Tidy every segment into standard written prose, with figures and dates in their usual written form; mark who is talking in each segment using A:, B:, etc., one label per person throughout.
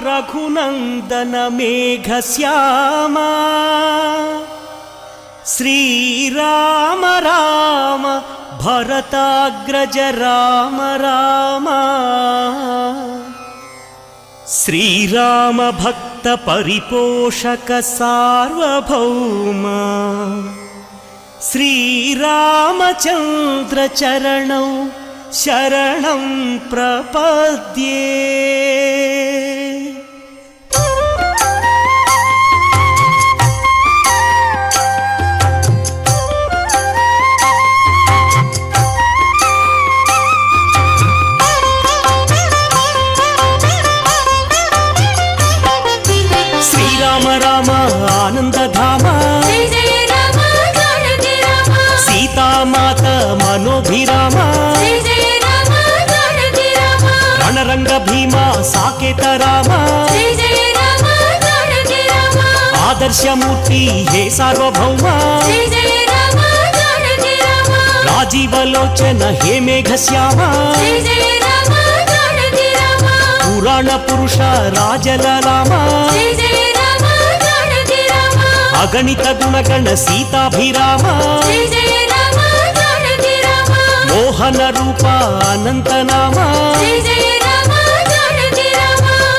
A: रघुनंदन मेघश्यामा श्रीराम राम भरताग्रज राम राम श्रीराम भक्त परिपोषक सार्वभौम श्रीरामचंद्र चरणौ शरणं प्रपद्ये। श्रीराम राम आनंदधाम सीता माता मनोभिराम रणरंग भीमा साकेत राम आदर्श मूर्ति हे सार्वभौम राजीवलोचन हे मेघश्यामा पुराण पुरुष राजललाम अगणित गुणगण सीताभिराम मोहन रूप अनंत नाम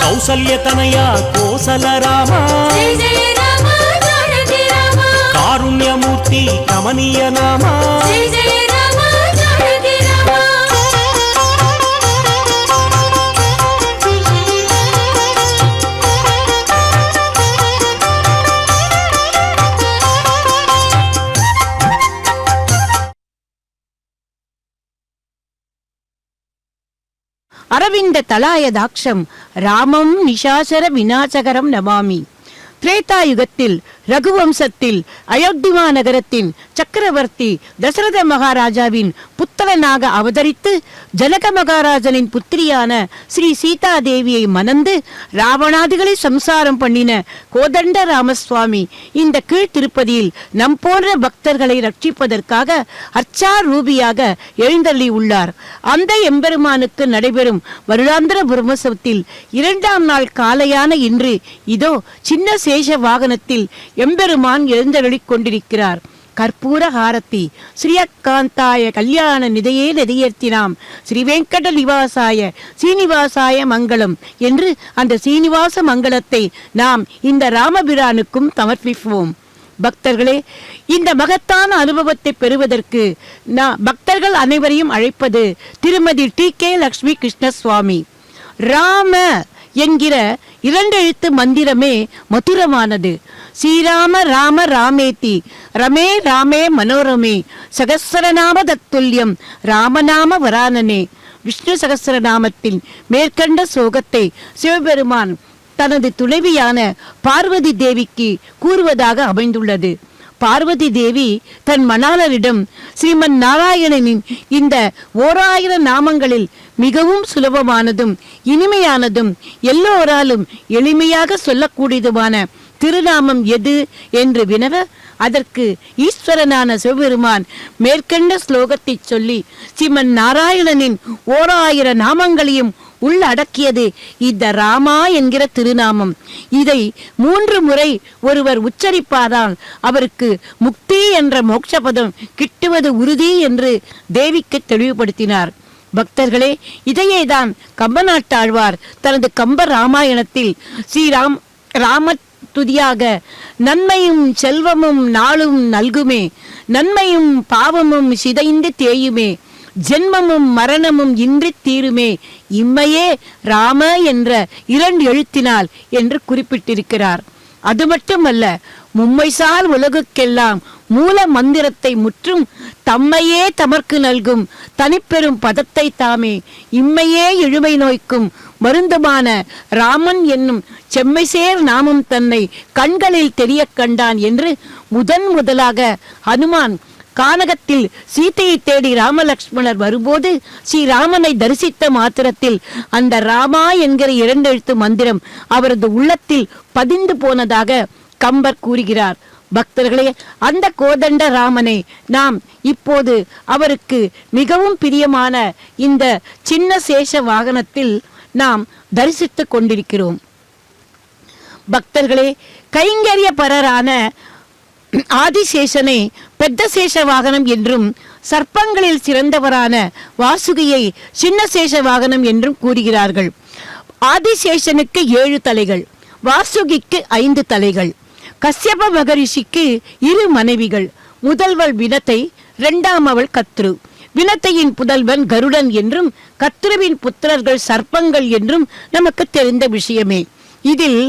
A: कौसल्य तनया कोसल राम कारुण्य मूर्ति कमनीय नाम
B: அரவிந்த தலாயதாட்சம் ராமம் நிஷாசர விநாசகரம் நமாமி. திரேதாயுகத்தில் ரகுவம்சத்தில் அயோத்திமா நகரத்தின் சக்கரவர்த்தி தசரத மகாராஜாவின் புத்திரனாக அவதரித்து ஜனக மகாராஜனின் புத்திரியான ஸ்ரீ சீதா தேவியை மணந்து ராவணாதிகளை சம்சாரம் பண்ணின கோதண்ட ராமசுவாமி இந்த கீழ் திருப்பதியில் நம் போன்ற பக்தர்களை ரட்சிப்பதற்காக அர்ச்சா ரூபியாக எழுந்தள்ளி உள்ளார். அந்த எம்பெருமானுக்கு நடைபெறும் வருடாந்திர பிரம்மோற்சவத்தில் 2ஆம் நாள் காலையான இன்று இதோ சின்ன சேஷ வாகனத்தில் எம்பெருமான் எழுந்தருளிக் கொண்டிருக்கிறார். கற்பூர ஹாரத்தி ஸ்ரீயக்காந்தாய கல்யாண நிதையே நெதியேர்த்தினாம் ஸ்ரீ வெங்கட நிவாசாய சீனிவாசாய மங்களம் என்று அந்த சீனிவாச மங்களத்தை நாம் இந்த ராமபிரானுக்கும் சமர்ப்பிப்போம். பக்தர்களே, இந்த மகத்தான அனுபவத்தை பெறுவதற்கு பக்தர்கள் அனைவரையும் அழைப்பது திருமதி TK லட்சுமி கிருஷ்ணசுவாமி. ராம என்கிற 2 எழுத்து மந்திரமே மதுரமானது. ஸ்ரீராம ராம ராமேதி ரமே ராமே மனோரமே சகஸ்ரநாம தத்துல்யம் ராமநாம வரானனே. விஷ்ணு சகஸ்ரநாமத்தின் மேற்கண்ட சோகத்தை சிவபெருமான் தனது துணைவியான பார்வதி தேவிக்கு கூறுவதாக அமைந்துள்ளது. பார்வதி தேவி தன் மணாளரிடம் ஸ்ரீமன் நாராயணனின் இந்த 1000 நாமங்களில் மிகவும் சுலபமானதும் இனிமையானதும் எல்லோராலும் எளிமையாக சொல்லக்கூடியதுமான திருநாமம் எது என்று வினவ அதற்கு ஈஸ்வரனான சிவபெருமான் மேற்கண்ட ஸ்லோகத்தை சொல்லி ஸ்ரீமன் நாராயணனின் 1000 நாமங்களையும் உள்ளடக்கியது இந்த ராமா என்கிற திருநாமம். இதை 3 முறை ஒருவர் உச்சரிப்பாதால் அவருக்கு முக்தி என்ற மோட்சபதம் கிட்டுவது உறுதி என்று தேவிக்கு தெளிவுபடுத்தினார். பக்தர்களே, இதையேதான் கம்பநாட்டாழ்வார் தனது கம்ப ராமாயணத்தில் ராம துதியாக நன்மையும் செல்வமும் நாளும் நல்குமே, நன்மையும் பாவமும் சிதைந்து தேயுமே, ஜென்மமும் மரணமும் இன்றி தீருமே, இம்மையே ராம என்ற 2 எழுத்தினால் என்று குறிப்பிட்டிருக்கிறார். அது மட்டுமல்ல, மும்மைசால் உலகுக்கெல்லாம் மூல மந்திரத்தை முற்றும் தம்மையே தமர்க்கு நல்கும் தனிப்பெரும் பதத்தை தாமே இம்மையே எழுமை நோய்க்கும் மருந்துமான ராமன் என்னும் செம்மைசேர் நாமம் தன்னை கண்களில் தெரிய கண்டான் என்று முதலாக ஹனுமான் கானகத்தில் சீதையை தேடி ராமலக்ஷ்மணர் வரும்போது ஸ்ரீராமனை தரிசித்த மாத்திரத்தில் அந்த ராமா என்கிற 2 எழுத்து மந்திரம் அவரது உள்ளத்தில் பதிந்து போனதாக கம்பர் கூறுகிறார். பக்தர்களே, அந்த கோதண்ட ராமனை நாம் இப்போது அவருக்கு மிகவும் பிரியமான இந்த சின்ன சேஷ வாகனத்தில் நாம் தரிசித்துக் கொண்டிருக்கிறோம். பக்தர்களே, கைங்கரியப்பரரான ஆதிசேஷனை பெத்த சேஷ வாகனம் என்றும் சர்ப்பங்களில் சிறந்தவரான வாசுகியை சின்ன சேஷ வாகனம் என்றும் கூறுகிறார்கள். ஆதிசேஷனுக்கு 7 தலைகள், வாசுகிக்கு 5 தலைகள். கஸ்யப மகரிஷிக்கு 2 மனைவிகள். முதல்வள் வினத்தை, 2ஆமவள் கத்ரு. வினத்தையின் புதல்வன் கருடன் என்றும் கத்ருவின் புத்திரர்கள் சர்ப்பங்கள் என்றும் நமக்கு தெரிந்த விஷயமே. இதில்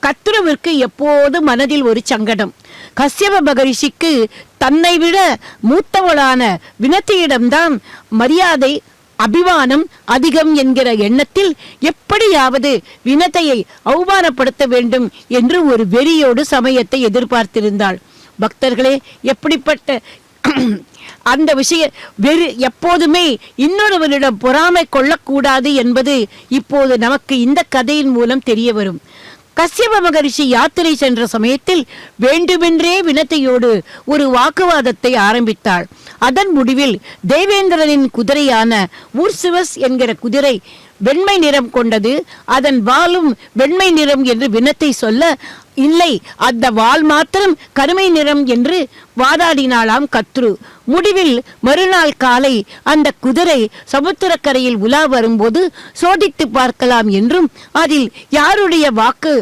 B: கத்ருவிற்கு எப்போது மனதில் ஒரு சங்கடம். கஸ்யப மகரிஷிக்கு தன்னை விட மூத்தவளான வினத்தியிடம்தான் மரியாதை அபிமானம் அதிகம் என்கிற எண்ணத்தில் எப்படியாவது வினத்தையை அவமானப்படுத்த வேண்டும் என்று ஒரு வெறியோடு சமயத்தை எதிர்பார்த்திருந்தாள். பக்தர்களே, எப்படிப்பட்ட அந்த விஷய வெறு எப்போதுமே இன்னொருவரிடம் பொறாமை கொள்ளக்கூடாது என்பது இப்போது நமக்கு இந்த கதையின் மூலம் தெரிய வரும். கஸ்யப மகரிஷி யாத்திரை சென்ற சமயத்தில் வேண்டுமென்றே வினத்தையோடு ஒரு வாக்குவாதத்தை ஆரம்பித்தாள். அதன் முடிவில் தேவேந்திரனின் குதிரையான ஊர்சுவஸ் என்கிற குதிரை வெண்மை நிறம் கொண்டது, அதன் வாலும் வெண்மை நிறம் என்று வினத்தை சொல்ல, இல்லை அந்த வால் மாத்திரம் கருமை நிறம் என்று வாதாடினாளாம் கத்ரு. முடிவில் மறுநாள் காலை அந்த குதிரை சமுத்திரக்கரையில் உலா வரும்போது சோதித்து பார்க்கலாம் என்றும் அதில் யாருடைய வாக்கு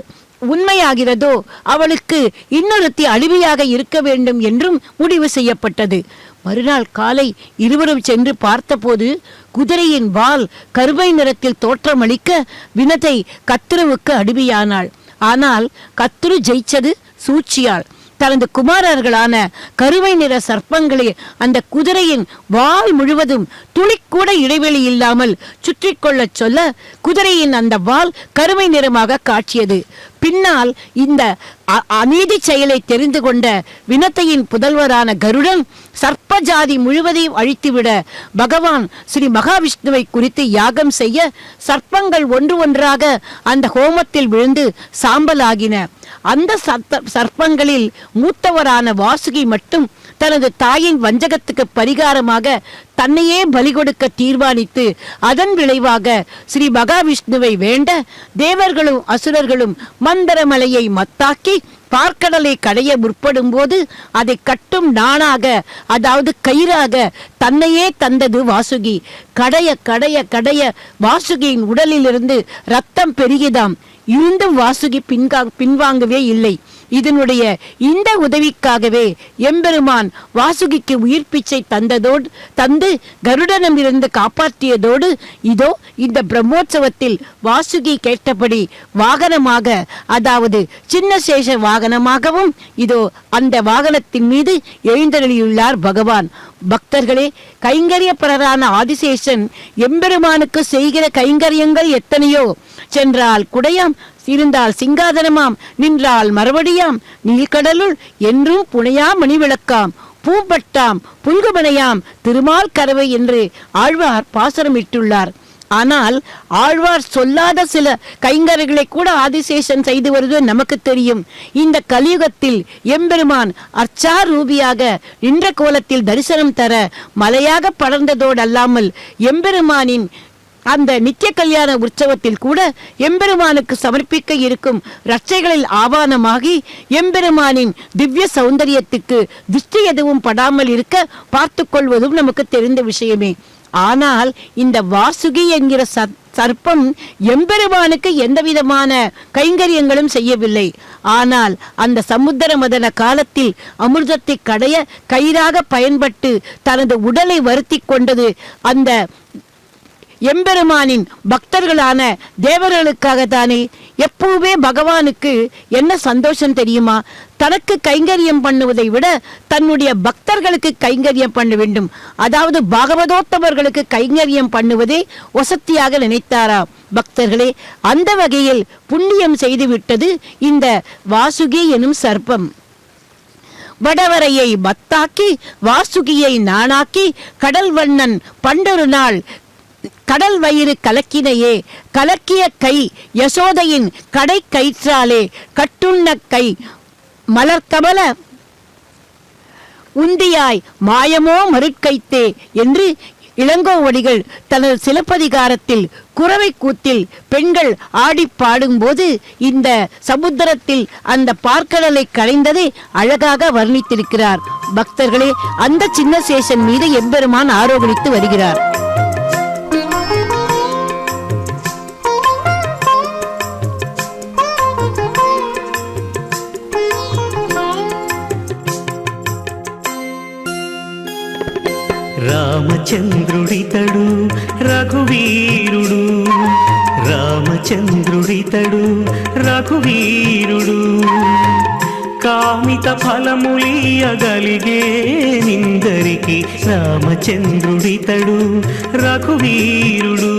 B: உண்மையாகிறதோ அவளுக்கு இன்னொருத்தி அழிவையாக இருக்க வேண்டும் என்றும் முடிவு செய்யப்பட்டது. மறுநாள் காலை இருவரும் சென்று பார்த்தபோது குதிரையின் வால் கருமை நிறத்தில் தோற்றமளிக்க வினத்தை கத்ருவுக்கு அடிமையானாள். ஆனால் கத்ரு ஜெயிச்சது சூழ்ச்சியால். தனது குமாரர்களான கருமை நிற சர்ப்பங்களை அந்த குதிரையின் வால் முழுவதும் துளிக்கூட இடைவெளி இல்லாமல் சுற்றி கொள்ளச் சொல்ல குதிரையின் அந்த வால் கருமை நிறமாக காட்சியது. பின்னால் இந்த அநீதி செயலை தெரிந்து கொண்ட வினத்தையின் புதல்வரான கருடன் சர்ப்ப ஜாதி முழுவதையும் அழித்துவிட பகவான் ஸ்ரீ மகாவிஷ்ணுவை குறித்து யாகம் செய்ய சர்ப்பங்கள் ஒன்று ஒன்றாக அந்த ஹோமத்தில் விழுந்து சாம்பலாகின. அந்த சர்ப்பங்களில் மூத்தவரான வாசுகி மட்டும் தனது தாயின் வஞ்சகத்துக்கு பரிகாரமாக தன்னையே பலி கொடுக்க தீர்மானித்து அதன் விளைவாக ஸ்ரீ மகாவிஷ்ணுவை வேண்ட தேவர்களும் அசுரர்களும் மந்தரமலையை மத்தாக்கி பார்க்கடலை கடைய முற்படும் போது அதை கட்டும் நாணாக, அதாவது கயிறாக தன்னையே தந்தது வாசுகி. கடைய கடைய கடைய வாசுகியின் உடலிலிருந்து ரத்தம் பெருகிதாம். இருந்தும் வாசுகி பின்வாங்கவே இல்லை. இதனுடைய இந்த உதவிக்காகவே எம்பெருமான் வாசுகிக்கு உயிர் பிச்சை தந்து கருடனமிருந்து காப்பாற்றியதோடு இதோ இந்த பிரம்மோற்சவத்தில் வாசுகி கேட்டபடி வாகனமாக, அதாவது சின்ன சேஷ வாகனமாகவும் இதோ அந்த வாகனத்தின் மீது எழுந்தருளியுள்ளார் பகவான். பக்தர்களே, கைங்கரியப்பரரான ஆதிசேஷன் எம்பெருமானுக்கு செய்கிற கைங்கரியங்கள் எத்தனையோ. சென்றால் குடையாம், இருந்தால் சிங்காதனமாம், நின்றால் மறுபடியாம், நீழ்கடலுள் என்றும் புனையா மணிவிளக்காம், பூம்பட்டாம் புல்குமனையாம் திருமால் கரவை என்று ஆழ்வார் பாசுரமிட்டுள்ளார். ஆனால் ஆழ்வார் சொல்லாத சில கைங்கரைகளை கூட ஆதிசேஷன் செய்து வருவது நமக்கு தெரியும். இந்த கலியுகத்தில் எம்பெருமான் அர்ச்சாரூபியாக நின்ற கோலத்தில் தரிசனம் தர மலையாக படர்ந்ததோடு அல்லாமல் எம்பெருமானின் அந்த நித்திய கல்யாண உற்சவத்தில் கூட எம்பெருமானுக்கு சமர்ப்பிக்க இருக்கும் ரட்சைகளில் ஆவானமாகி எம்பெருமானின் திவ்ய சௌந்தரியத்துக்கு திருஷ்டி எதுவும் படாமல் இருக்க பார்த்து கொள்வதும் நமக்கு தெரிந்த விஷயமே. ஆனால் இந்த வாசுகி என்கிற சர்ப்பம் எம்பெருமானுக்கு எந்த விதமான கைங்கரியங்களும் செய்யவில்லை. ஆனால் அந்த சமுத்திர மதன காலத்தில் அமிர்தத்தை கடைய கயிறாக பயன்பட்டு தனது உடலை வருத்தி கொண்டது அந்த எம்பெருமானின் பக்தர்களான தேவர்களுக்காகத்தானே. எப்பவுமே பகவானுக்கு என்ன சந்தோஷம் தெரியுமா? தனக்கு கைங்கரியம் பண்ணுவதை விட தன்னுடைய பக்தர்களுக்கு கைங்கரியம் பண்ண வேண்டும். அதாவது பாகவதோத்தவர்களுக்கு கைங்கரியம் பண்ணுவதே வசத்தியாக நினைத்தாராம். பக்தர்களே, அந்த வகையில் புண்ணியம் செய்துவிட்டது இந்த வாசுகி எனும் சர்ப்பம். வடவரையை மத்தாக்கி வாசுகியை நானாக்கி கடல் வண்ணன் பண்டொரு நாள் கடல் வயிறு கலக்கினையே, கலக்கிய கை யசோதையின் கடை கயிற்றாலே கட்டுண்ண கை மலர்கமல உந்தியாய் மாயமோ மறுக்கைத்தே என்று இளங்கோவடிகள் தனது சிலப்பதிகாரத்தில் குறவை கூத்தில் பெண்கள் ஆடி பாடும்போது இந்த சமுத்திரத்தில் அந்த பார்க்கடலை களைந்ததை அழகாக வர்ணித்திருக்கிறார். பக்தர்களே, அந்த சின்ன சேஷன் மீது எம்பெருமான் ஆரோகணித்து வருகிறார்.
A: రామచంద్రుడితడు రఘువీరుడు, రామచంద్రుడితడు రఘువీరుడు, కామిత ఫలములియగలిగే నిందరికి రామచంద్రుడితడు రఘువీరుడు,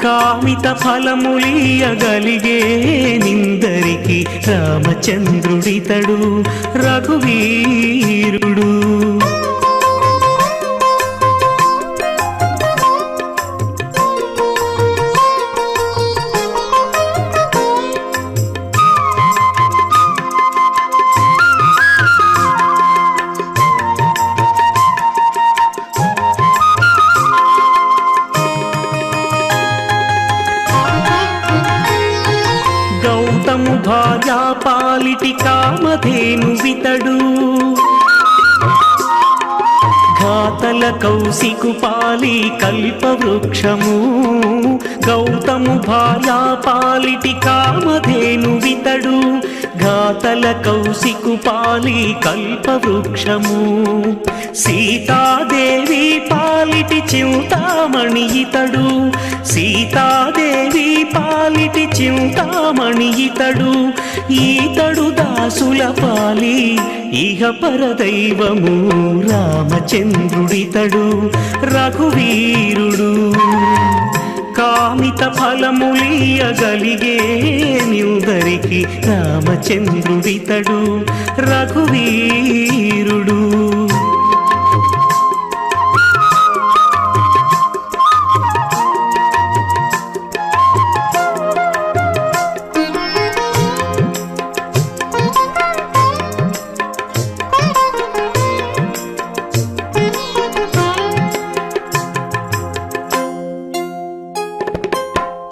A: కామిత ఫలములియగలిగే నిందరికి రామచంద్రుడితడు రఘువీరుడు. గౌతము భార్యా పాలిటి కామధేను వితడు, ఘాతల కౌశికు పాలి కల్ప వృక్షము, గౌతము భార్యా పాలిటి కామధేను వితడు, ఘాతల కౌశికు పాలి కల్ప వృక్షము, సీతాదేవి పాలిటి చింతామణి ఇతడు, సీతాదేవి పాలిటి చింతామణి ఇతడు, ఈతడు దాసుల పాలి ఇహ పరదైవము రామచంద్రుడితడు రఘువీరుడు, కామిత ఫలములియగలిగే నిందరికి రామచంద్రుడితడు రఘువీరుడు.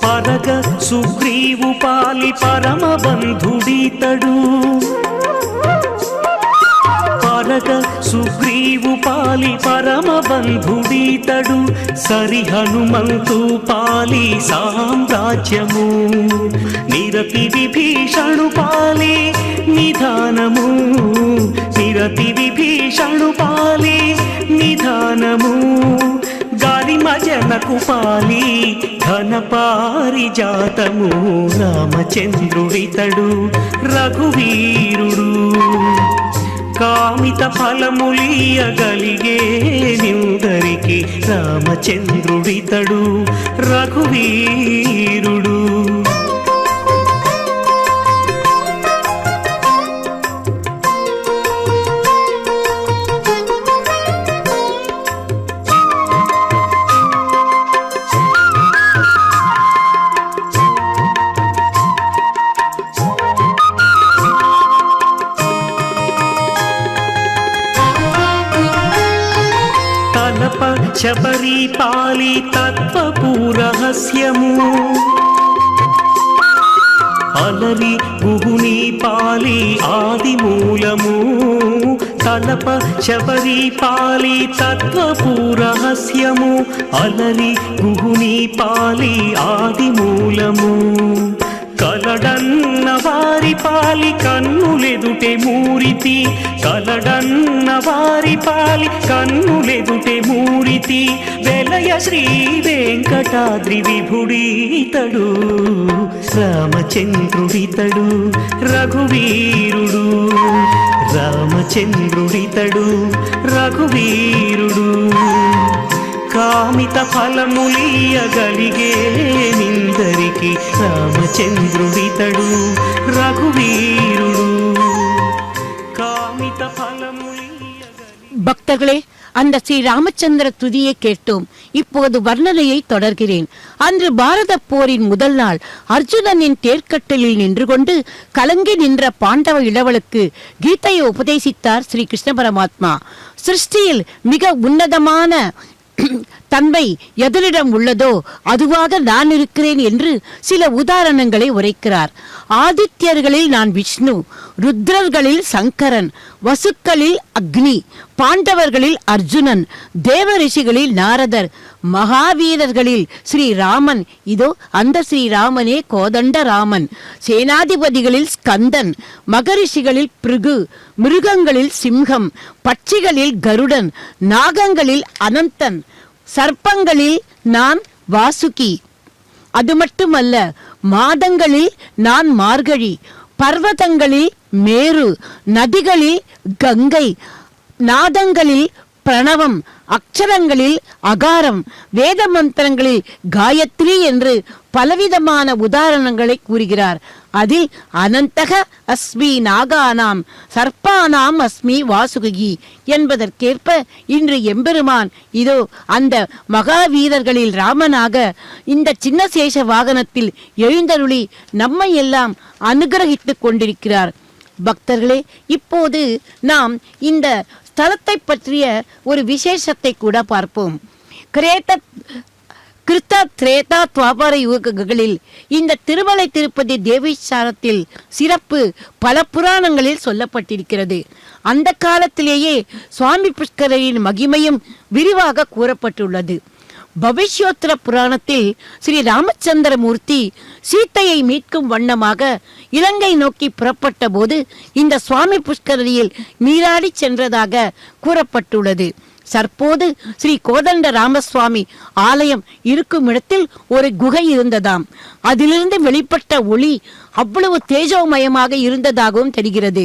A: పరగ సుగ్రీవు పాలి పరమ బంధుడితడు, పరగ సుగ్రీవు పాలి పరమ బంధుడితడు, సరి హనుమంతు పాలి సామ్రాజ్యము, నిరతి విభీషణు పాలి నిధానము, నిరతి విభీషణు పాలి నిధానము, గాలిమ జనకు పాలి ఘన పారిజాతము రామచంద్రుడితడు రఘువీరుడు, కామిత ఫలములియగలిగే నిందరికి రామచంద్రుడితడు రఘువీరుడు. శబరి పాలి తత్వపు రహస్యము, అలరి గుహుని పాలి ఆది మూలము, తలప శబరి పాలి తత్వపు రహస్యము, అలరి గుహుని పాలి ఆది మూలము, కలడన్న వారి పాలి కన్నులెదుటే మూరితి, కలడన్న వారి పాలి కన్నులెదుటే మూరితి, వెలయ శ్రీ వెంకటాద్రి విభుడితడు రామచంద్రుడితడు రఘువీరుడు, రామచంద్రుడితడు రఘువీరుడు, కామిత ఫలములియగలిగే నిందరికి రామచంద్రుడితడు రఘువీరుడు, కామిత ఫలములియగలిగే.
B: பக்தர்களே, அந்த ஸ்ரீ ராமச்சந்திர துதியை கேட்டோம். இப்போது வர்ணனையை தொடர்கிறேன். அன்று பாரத போரின் முதல் நாள் அர்ஜுனனின் தேர்க்கட்டலில் நின்று கொண்டு கலங்கி நின்ற பாண்டவ இளவலுக்கு கீதையை உபதேசித்தார் ஸ்ரீ கிருஷ்ண பரமாத்மா. சிருஷ்டியில் மிக உன்னதமான தன்மை எதனிடம் உள்ளதோ அதுவாக நான் இருக்கிறேன் என்று சில உதாரணங்களை உரைக்கிறார். ஆதித்யர்களில் நான் விஷ்ணு, ருத்ரர்களில் சங்கரன், வசுக்களில் அக்னி, பாண்டவர்களில் அர்ஜுனன், தேவ ரிஷிகளில் நாரதர், மகாவீரர்களில் ஸ்ரீராமன், இதோ அந்த ஸ்ரீராமனே கோதண்ட ராமன், சேனாதிபதிகளில் ஸ்கந்தன், மகரிஷிகளில் பிருகு, மிருகங்களில் சிம்ஹம், பட்சிகளில் கருடன், நாகங்களில் அனந்தன், சர்ப்பங்களில் நான் வாசுகி. அது மட்டுமல்ல, மாதங்களில் நான் மார்கழி, பர்வதங்களில் மேரு, நதிகளில் கங்கை, நாதங்களில் பிரணவம், அக்ஷரங்களில் அகாரம், வேத மந்திரங்களில் காயத்ரி என்று பலவிதமான உதாரணங்களை கூறுகிறார். அதில் அனந்தக அஸ்மி நாகானாம் சர்ப்பானாம் அஸ்மி வாசுகி என்பதற்கேற்ப இன்று எம்பெருமான் இதோ அந்த மகாவீரர்களில் ராமனாக இந்த சின்ன சேஷ வாகனத்தில் எழுந்தருளி நம்மை எல்லாம் அனுகிரகித்துக் கொண்டிருக்கிறார். பக்தர்களே, இப்போது நாம் இந்த ஸ்தலத்தை பற்றிய ஒரு விசேஷத்தை கூட பார்ப்போம். கிருத்த திரேதா துவாபர யுகங்களில் இந்த திருமலை திருப்பதி தேவீஸ்வரத்தில் சிறப்பு பல புராணங்களில் சொல்லப்பட்டிருக்கிறது. அந்த காலத்திலேயே சுவாமி புஷ்கரின் மகிமையும் விரிவாக கூறப்பட்டுள்ளது. பவிஷ்யோத்திர புராணத்தில் ஸ்ரீ ராமச்சந்திரமூர்த்தி சீத்தையை மீட்கும் வண்ணமாக இலங்கை நோக்கி புறப்பட்ட போது இந்த சுவாமி புஷ்கரியில் நீராடி சென்றதாக கூறப்பட்டுள்ளது. தற்போது ஸ்ரீ கோதண்ட ராமசுவாமி ஆலயம் இருக்கும் இடத்தில் ஒரு குகை இருந்ததாம். அதிலிருந்து வெளிப்பட்ட ஒளி அவ்வளவு தேஜோமயமாக இருந்ததாகவும் தெரிகிறது.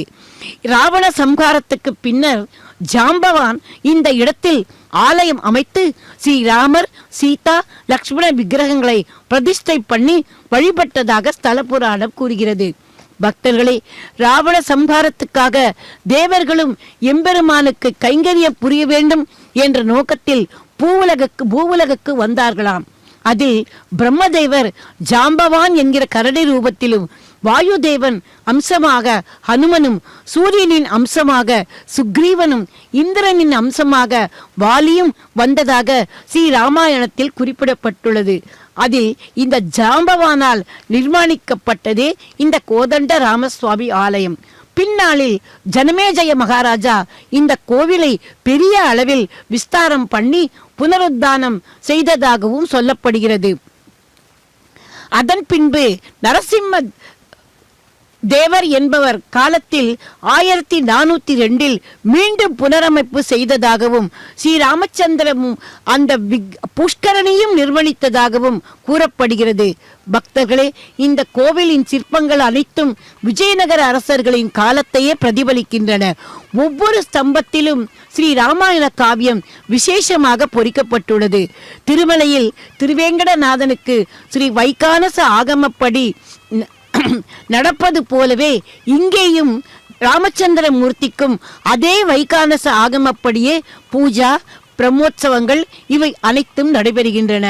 B: ராவண சம்ஹாரத்துக்கு பின்னர் ஜாம்பவான் இந்த இடத்தில் ஆலயம் அமைத்து ஸ்ரீராமர், சீதா, லக்ஷ்மண விக்கிரகங்களை பிரதிஷ்டை பண்ணி வழிபட்டதாக ஸ்தல புராணம் கூறுகிறது. பக்தர்களே, ராவண சம்ஹாரத்துக்காக தேவர்களும் எம்பெருமானுக்கு கைங்கரியம் புரிய வேண்டும் என்ற நோக்கத்தில் பூவுலகுக்கு வந்தார்களாம். அதில் பிரம்மதேவர் ஜாம்பவான் என்கிற கரடி ரூபத்திலும், வாயுதேவன் அம்சமாக ஹனுமனும், சூரியனின் அம்சமாக சுக்ரீவனும், இந்திரனின் அம்சமாக வாலியும் வந்ததாக ஸ்ரீ ராமாயணத்தில் குறிப்பிடப்பட்டுள்ளது. அதில் இந்த ஜாம்பவானால் நிர்மாணிக்கப்பட்டதே இந்த கோதண்ட ராமசுவாமி ஆலயம். பின்னாளில் ஜனமேஜய மகாராஜா இந்த கோவிலை பெரிய அளவில் விஸ்தாரம் பண்ணி புனருத்தானம் செய்ததாகவும் சொல்லப்படுகிறது. அதன் பின்பு நரசிம்ம தேவர் என்பவர் காலத்தில் 1402 மீண்டும் புனரமைப்பு செய்ததாகவும் ஸ்ரீராமச்சந்திரமும் அந்த புஷ்கரணியும் நிர்வகித்ததாகவும் கூறப்படுகிறது. பக்தர்களே, இந்த கோவிலின் சிற்பங்கள் அனைத்தும் விஜயநகர அரசர்களின் காலத்தையே பிரதிபலிக்கின்றன. ஒவ்வொரு ஸ்தம்பத்திலும் ஸ்ரீ ராமாயண காவியம் விசேஷமாக பொறிக்கப்பட்டுள்ளது. திருமலையில் திருவேங்கடநாதனுக்கு ஸ்ரீ வைகானச ஆகமப்படி நடப்பது போலவே இங்கேயும் ராமச்சந்திர மூர்த்திக்கும் அதே வைகானச ஆகமப்படியே பூஜா, பிரம்மோற்சவங்கள் இவை அனைத்தும் நடைபெறுகின்றன.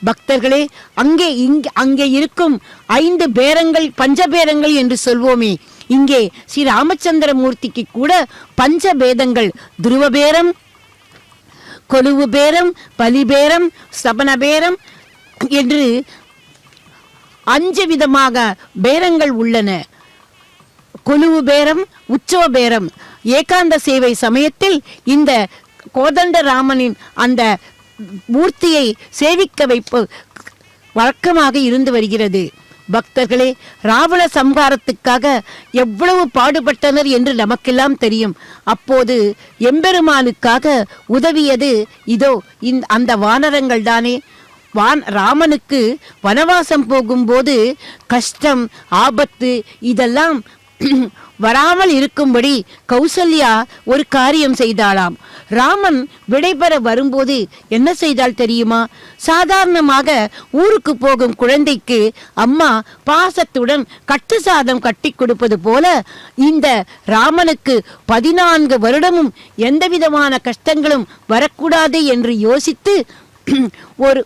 B: பக்தர்களே, அங்கே இருக்கும் 5 பேரங்கள், பஞ்சபேரங்கள் என்று சொல்வோமே, இங்கே ஸ்ரீ ராமச்சந்திர மூர்த்திக்கு கூட பஞ்சபேதங்கள், துருவபேரம், கொலுவு பேரம், பலிபேரம், ஸ்தபனபேரம் என்று 5 விதமாக பேரங்கள் உள்ளன. கொலுவு பேரம், உற்சவ பேரம், ஏகாந்த சேவை சமயத்தில் இந்த கோதண்ட ராமனின் அந்த மூர்த்தியை சேவிக்க வைப்பு வழக்கமாக இருந்து வருகிறது. பக்தர்களே, ராவண சம்ஹாரத்துக்காக எவ்வளவு பாடுபட்டனர் என்று நமக்கெல்லாம் தெரியும். அப்போது எம்பெருமானுக்காக உதவியது இதோ அந்த வானரங்கள் தானே. ராமனுக்கு வனவாசம் போகும்போது கஷ்டம், ஆபத்து இதெல்லாம் வராமல் இருக்கும்படி கௌசல்யா ஒரு காரியம் செய்தாளாம். ராமன் விடைபெற வரும்போது என்ன செய்தால் தெரியுமா? சாதாரணமாக ஊருக்கு போகும் குழந்தைக்கு அம்மா பாசத்துடன் கட்டு சாதம் கட்டி கொடுப்பது போல இந்த ராமனுக்கு 14 வருடமும் எந்தவிதமான கஷ்டங்களும் வரக்கூடாது என்று யோசித்து ஒரு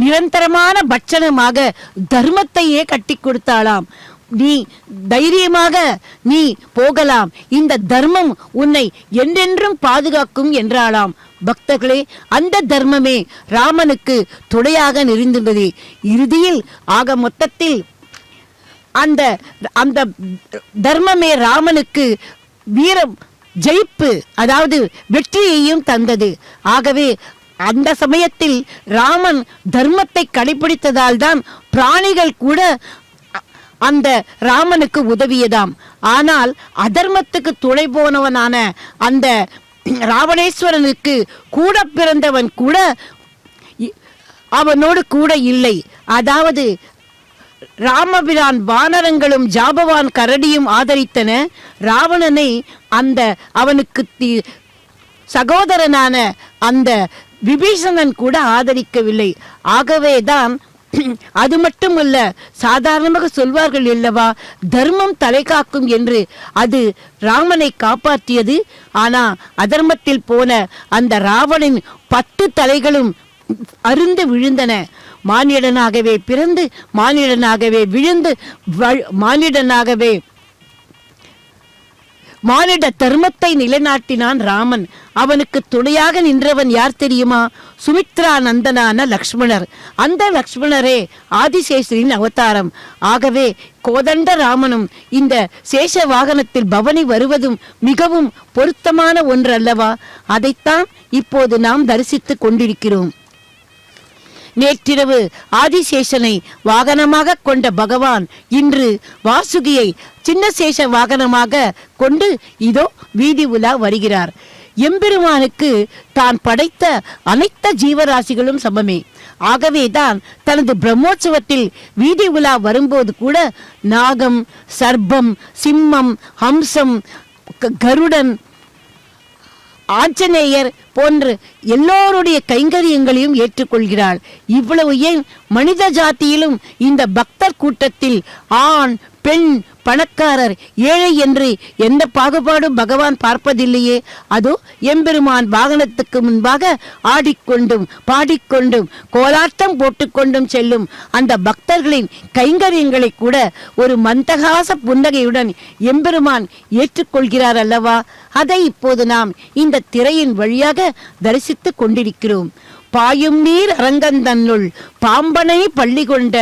B: நிரந்தரமான பட்சணமாக தர்மத்தையே கட்டி கொடுத்தாளாம். நீ தைரியமாக நீ போகலாம், இந்த தர்மம் உன்னை என்றென்றும் பாதுகாக்கும் என்றாளாம். பக்தர்களே, அந்த தர்மமே ராமனுக்கு துணையாக நெறிந்துள்ளது. இறுதியில் ஆக மொத்தத்தில் அந்த அந்த தர்மமே ராமனுக்கு வீரம் ஜெயிப்பு, அதாவது வெற்றியையும் தந்தது. ஆகவே அந்த சமயத்தில் ராமன் தர்மத்தை கடைபிடித்ததால் தான் பிராணிகள் கூட அந்த ராமனுக்கு உதவியதாம். ஆனால் அதர்மத்துக்கு துணை போனவனான அந்த ராவணேஸ்வரனுக்கு கூட பிறந்தவன் கூட அவனோடு கூட இல்லை. அதாவது ராமபிரான் வானரங்களும் ஜாபவான் கரடியும் ஆதரித்தன. ராவணனை அந்த அவனுக்கு சகோதரனான அந்த விபீஷணன் கூட ஆதரிக்கவில்லை. ஆகவேதான் அது மட்டுமல்ல, சாதாரணமாக சொல்வார்கள் அல்லவா, தர்மம் தலை காக்கும் என்று. அது ராமனை காப்பாற்றியது. ஆனா அதர்மத்தில் போன அந்த ராவணின் 10 தலைகளும் அருந்து விழுந்தன. மானிடனாகவே பிறந்து மானிடனாகவே விழுந்து மானிடனாகவே மானிட தர்மத்தை நிலைநாட்டினான் ராமன். அவனுக்கு துணையாக நின்றவன் யார் தெரியுமா? சுமித்ரா நந்தனான லக்ஷ்மணர். அந்த லக்ஷ்மணரே ஆதிசேஷரின் அவதாரம். ஆகவே கோதண்ட ராமனும் இந்த சேஷ வாகனத்தில் பவனி வருவதும் மிகவும் பொருத்தமான ஒன்று அல்லவா? அதைத்தான் இப்போது நாம் தரிசித்துக் கொண்டிருக்கிறோம். நேற்றிரவு ஆதிசேஷனை வாகனமாக கொண்ட பகவான் இன்று வாசுகியை சின்ன சேஷ வாகனமாக கொண்டு இதோ வீதி உலா வருகிறார். எம்பெருமானுக்கு தான் படைத்த அனைத்து ஜீவராசிகளும் சமமே. ஆகவேதான் தனது பிரம்மோற்சவத்தில் வீதி உலா வரும்போது கூட நாகம், சர்ப்பம், சிம்மம், ஹம்சம், கருடன், ஆஞ்சநேயர் போன்ற எல்லோருடைய கைங்கரியங்களையும் ஏற்றுக்கொள்கிறாள். இவ்வளவு ஏன் மனித ஜாத்தியிலும் இந்த பக்தர் கூட்டத்தில் ஆண், பெண், பணக்காரர், ஏழை என்று எந்த பாகுபாடும் பகவான் பார்ப்பதில்லையே. அதோ எம்பெருமான் வாகனத்துக்கு முன்பாக ஆடிக்கொண்டும் பாடிக்கொண்டும் கோலாட்டம் போட்டுக்கொண்டும் செல்லும் அந்த பக்தர்களின் கைங்கரியங்களை கூட ஒரு மந்தகாச புன்னகையுடன் எம்பெருமான் ஏற்றுக்கொள்கிறார் அல்லவா? அதை இப்போது நாம் இந்த திரையின் வழியாக தரிசித்துக் கொண்டிருக்கிறோம். பாயும் நீர் அரங்கந்தன்னுள் பாம்பனை பள்ளி கொண்ட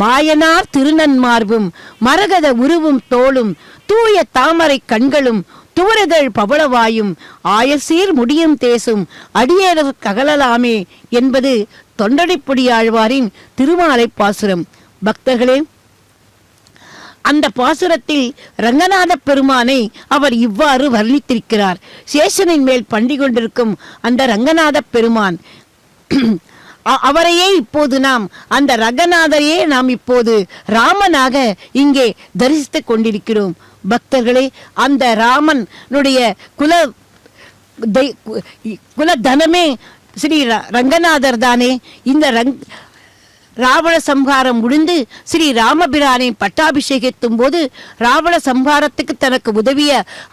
B: மாயனார் திருநன்மார்பும் மரகத உருவும் தோளும் தூய தாமரை கண்களும் துவரதழ் பவளவாயும் ஆயசீர் முடியும் தேசும் அடியேறர் ககலலாமே என்பது தொண்டடிப்பொடியாழ்வாரின் திருமாலை பாசுரம். பக்தர்களே, அந்த பாசுரத்தில் ரங்கநாத பெருமானை அவர் இவ்வாறு வர்ணித்திருக்கிறார். சேஷனின் மேல் பண்டி கொண்டிருக்கும் அந்த ரங்கநாத பெருமான், அவரையே இப்போது நாம் அந்த ரங்கநாதரையே நாம் இப்போது ராமனாக இங்கே தரிசித்துக் கொண்டிருக்கிறோம். பக்தர்களே, அந்த ராமனுடைய குல தனமே ஸ்ரீ ரங்கநாதர் தானே. இந்த ராவண சம்ஹாரம் முடிந்து ஸ்ரீ ராமபிரானை பட்டாபிஷேகித்தும் போது ராவண சம்ஹாரத்துக்கு தனக்கு உதவிய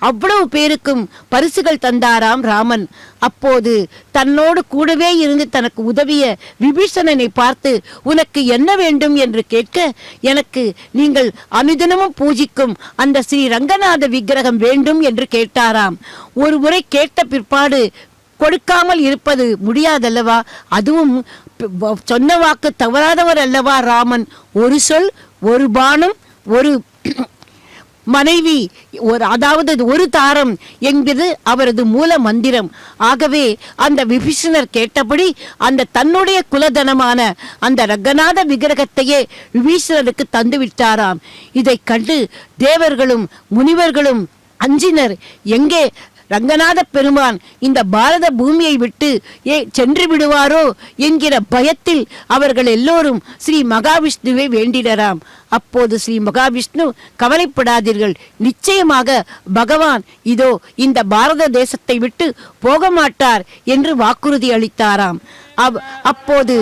B: அவ்வளவு பேருக்கும் பரிசுகள் தந்தாராம் ராமன். அப்போது தன்னோடு கூடவே இருந்து தனக்கு உதவிய விபீஷணனை பார்த்து, உனக்கு என்ன வேண்டும் என்று கேட்க, எனக்கு நீங்கள் அனுதினமும் பூஜிக்கும் அந்த ஸ்ரீ ரங்கநாத விக்கிரகம் வேண்டும் என்று கேட்டாராம். ஒரு முறை கேட்ட பிற்பாடு கொடுக்காமல் இருப்பது முடியாதல்லவா? அதுவும் சொன்ன வாக்கு தவறாதவர் அல்லவா ராமன். ஒரு சொல், ஒரு பானம், ஒரு மனைவி, அதாவது ஒரு தாரம் என்பது அவரது மூல மந்திரம். ஆகவே அந்த விபீஷணர் கேட்டபடி அந்த தன்னுடைய குலதனமான அந்த ரங்கநாத விக்கிரகத்தையே விபீஷணருக்கு தந்து விட்டாராம். இதை கண்டு தேவர்களும் முனிவர்களும் அஞ்சினர். எங்கே ரங்கநாத பெருமான் இந்த பாரத பூமியை விட்டு சென்று விடுவாரோ என்கிற பயத்தில் அவர்கள் எல்லோரும் ஸ்ரீ மகாவிஷ்ணுவை வேண்டினராம். அப்போது ஸ்ரீ மகாவிஷ்ணு, கவலைப்படாதீர்கள், நிச்சயமாக பகவான் இதோ இந்த பாரத தேசத்தை விட்டு போக மாட்டார் என்று வாக்குறுதி அளித்தாராம். அப்போது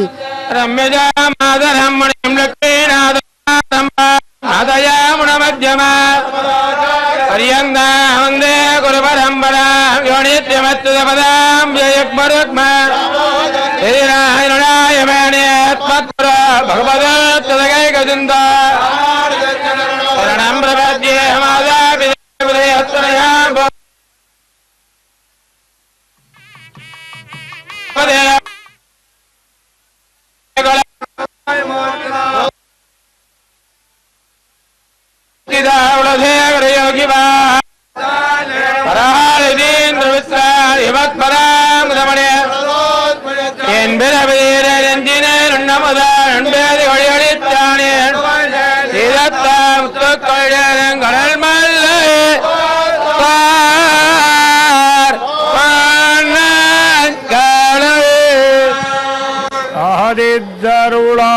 C: தருளா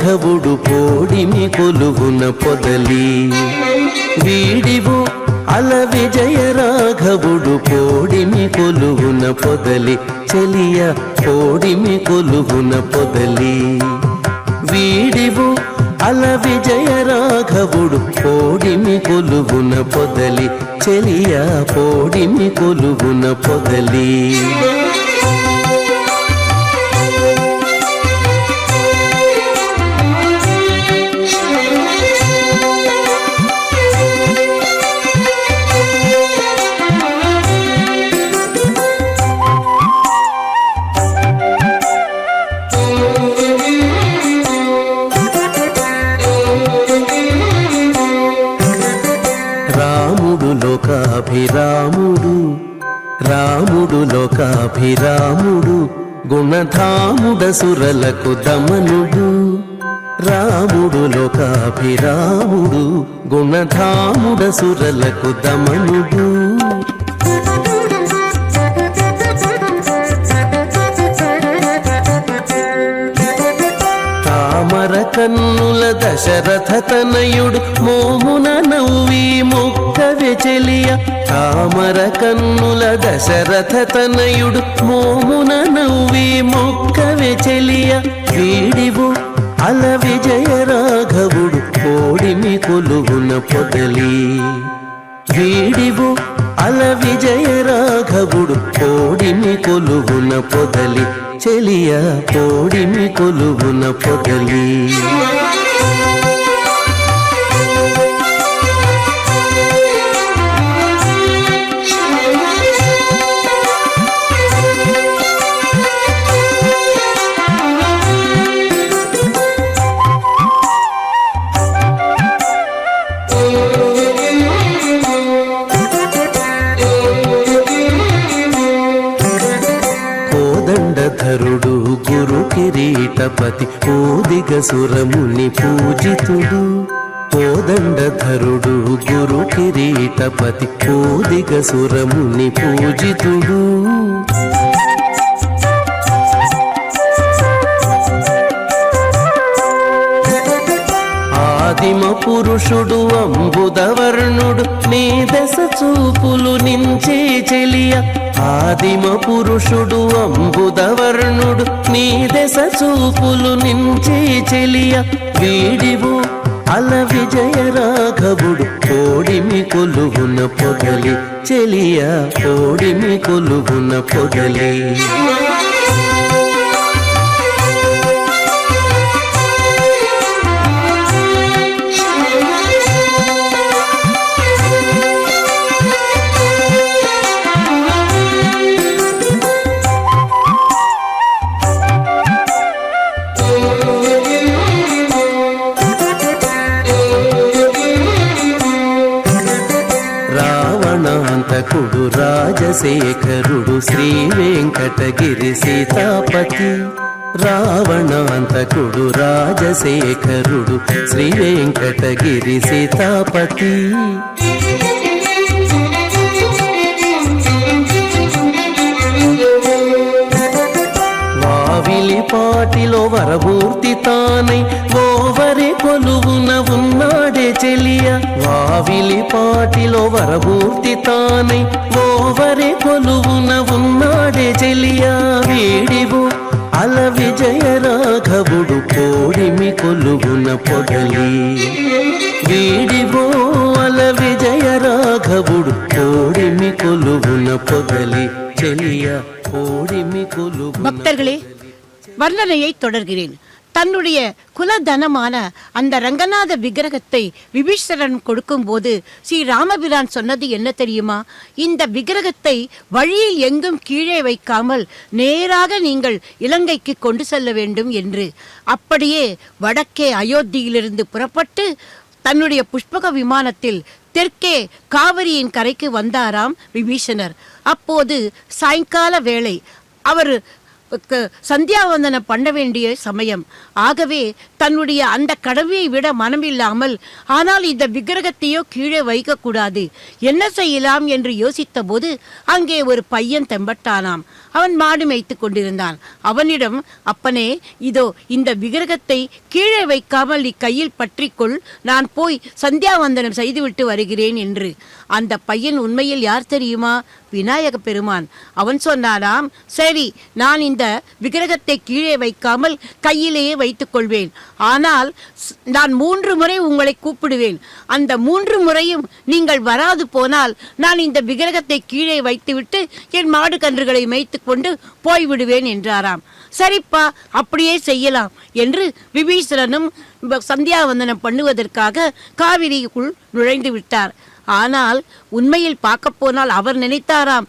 A: రాఘవుడు పోడిమి కొలువున పొదలి వీడివు అల విజయ రాఘవుడు పోడిమి కొలువున పొదలి చెలియ పోడిమి కొలువున పొదలి వీడివు అల విజయ రాఘవుడు పోడిమి కొలువున పొదలి చెలియ పోడిమి కొలువున పొదలి రాముడు లోకాభిరాముడు గుణధాముడసురలకు దమనుడు రాముడు లోకాభిరాముడు గుణధాముడసురలకు దమనుడు తామర కన్నుల దశరథ తనయుడు మోమున నవ్వి మొక్కవె చెలియ తామర కన్నుల దశరథ తనయుడు మోమున నవ్వి మొక్కవె చెలియ వీడివు అల విజయ రాఘవుడు పోడిమి కొలువున పొదలి వీడివు అల విజయ రాఘవుడు పోడిమి కొలువున పొదలి చెలియ పోడిమి కొలువున పొదలి కోదండధరుడు గురు కిరీటపతి ఓదిగసురముని పూజితుడు కోదండధరుడు గురు కిరీటపతి ఓదిగసురముని పూజితుడు ఆదిమ పురుషుడు అంబుదవర్ణుడు నీ దశ చూపులు నించే చెలియ ఆదిమ పురుషుడు అంబుదవర్ణుడు నీ దశ చూపులు నించే చెలియ వీడివు అల విజయ రాఘవుడు కోడిమి కొలువున పొగలి చెలియ కోడిమి కొలువున పొగలి రావణాంతకుడు రాజశేఖరుడు శ్రీ వెంకటగిరి సీతాపతి రావణాంతకుడు రాజశేఖరుడు శ్రీ వెంకటగిరి సీతాపతి వావిలిపాటిలో వరమూర్తి తానై ఓవరి కొలువున ఉన్నాడే చెలియ వావిలిపాటిలో వరమూర్తి తానై ఓవరి కొలువున ఉన్నాడే చెలియ వీడివు అల విజయ రాఘవుడు కోడిమి కొలువున పొగలి వీడివో అల విజయ రాఘవుడు కోడిమి కొలువున పొగలి చెలియ கோடிமி கொலுவுன
B: பக்தர்களே, வர்ணனையை தொடர்கிறேன். தன்னுடைய குலதனமான அந்த ரங்கநாத விக்கிரகத்தை விபீஷணன் கொடுக்கும் போது ஸ்ரீ ராமபிரான் சொன்னது என்ன தெரியுமா? இந்த விக்கிரகத்தை வழியில் எங்கும் கீழே வைக்காமல் நேராக நீங்கள் இலங்கைக்கு கொண்டு செல்ல வேண்டும் என்று. அப்படியே வடக்கே அயோத்தியிலிருந்து புறப்பட்டு தன்னுடைய புஷ்பக விமானத்தில் தெற்கே காவிரியின் கரைக்கு வந்தாராம் விபீஷணர். அப்போது சாயங்கால வேளை, அவர் சந்தியாவந்தனம் பண்ண வேண்டிய சமயம். ஆகவே தன்னுடைய அந்த கடமையை விட மனமில்லாமல், ஆனால் இந்த விக்கிரகத்தையோ கீழே வைக்கக்கூடாது, என்ன செய்யலாம் என்று யோசித்த போது அங்கே ஒரு பையன் தெம்பட்டானாம். அவன் மாடு மேய்த்து கொண்டிருந்தான். அவனிடம், அப்பனே, இதோ இந்த விக்கிரகத்தை கீழே வைக்காமல் நீ கையில் பற்றிக்கொள், நான் போய் சந்தியாவந்தனம் செய்துவிட்டு வருகிறேன் என்று. அந்த பையன் உண்மையில் யார் தெரியுமா? விநாயக பெருமான். அவன் சொன்னானாம், சரி, நான் இந்த விக்கிரகத்தை கீழே வைக்காமல் கையிலேயே வைத்துக் கொள்வேன். ஆனால் நான் 3 முறை உங்களை கூப்பிடுவேன். அந்த 3 முறையும் நீங்கள் வராது போனால் நான் இந்த விக்கிரகத்தை கீழே வைத்துவிட்டு என் மாடு கன்றுகளை மேய்த்து கொண்டு போய்விடுவேன் என்றாராம். சரிப்பா, அப்படியே செய்யலாம் என்று விபீஷணனும் சந்தியாவந்தனம் பண்ணுவதற்காக காவிரிக்குள் நுழைந்து விட்டார். ஆனால் உண்மையில் பார்க்க போனால் அவர் நினைத்தாராம்,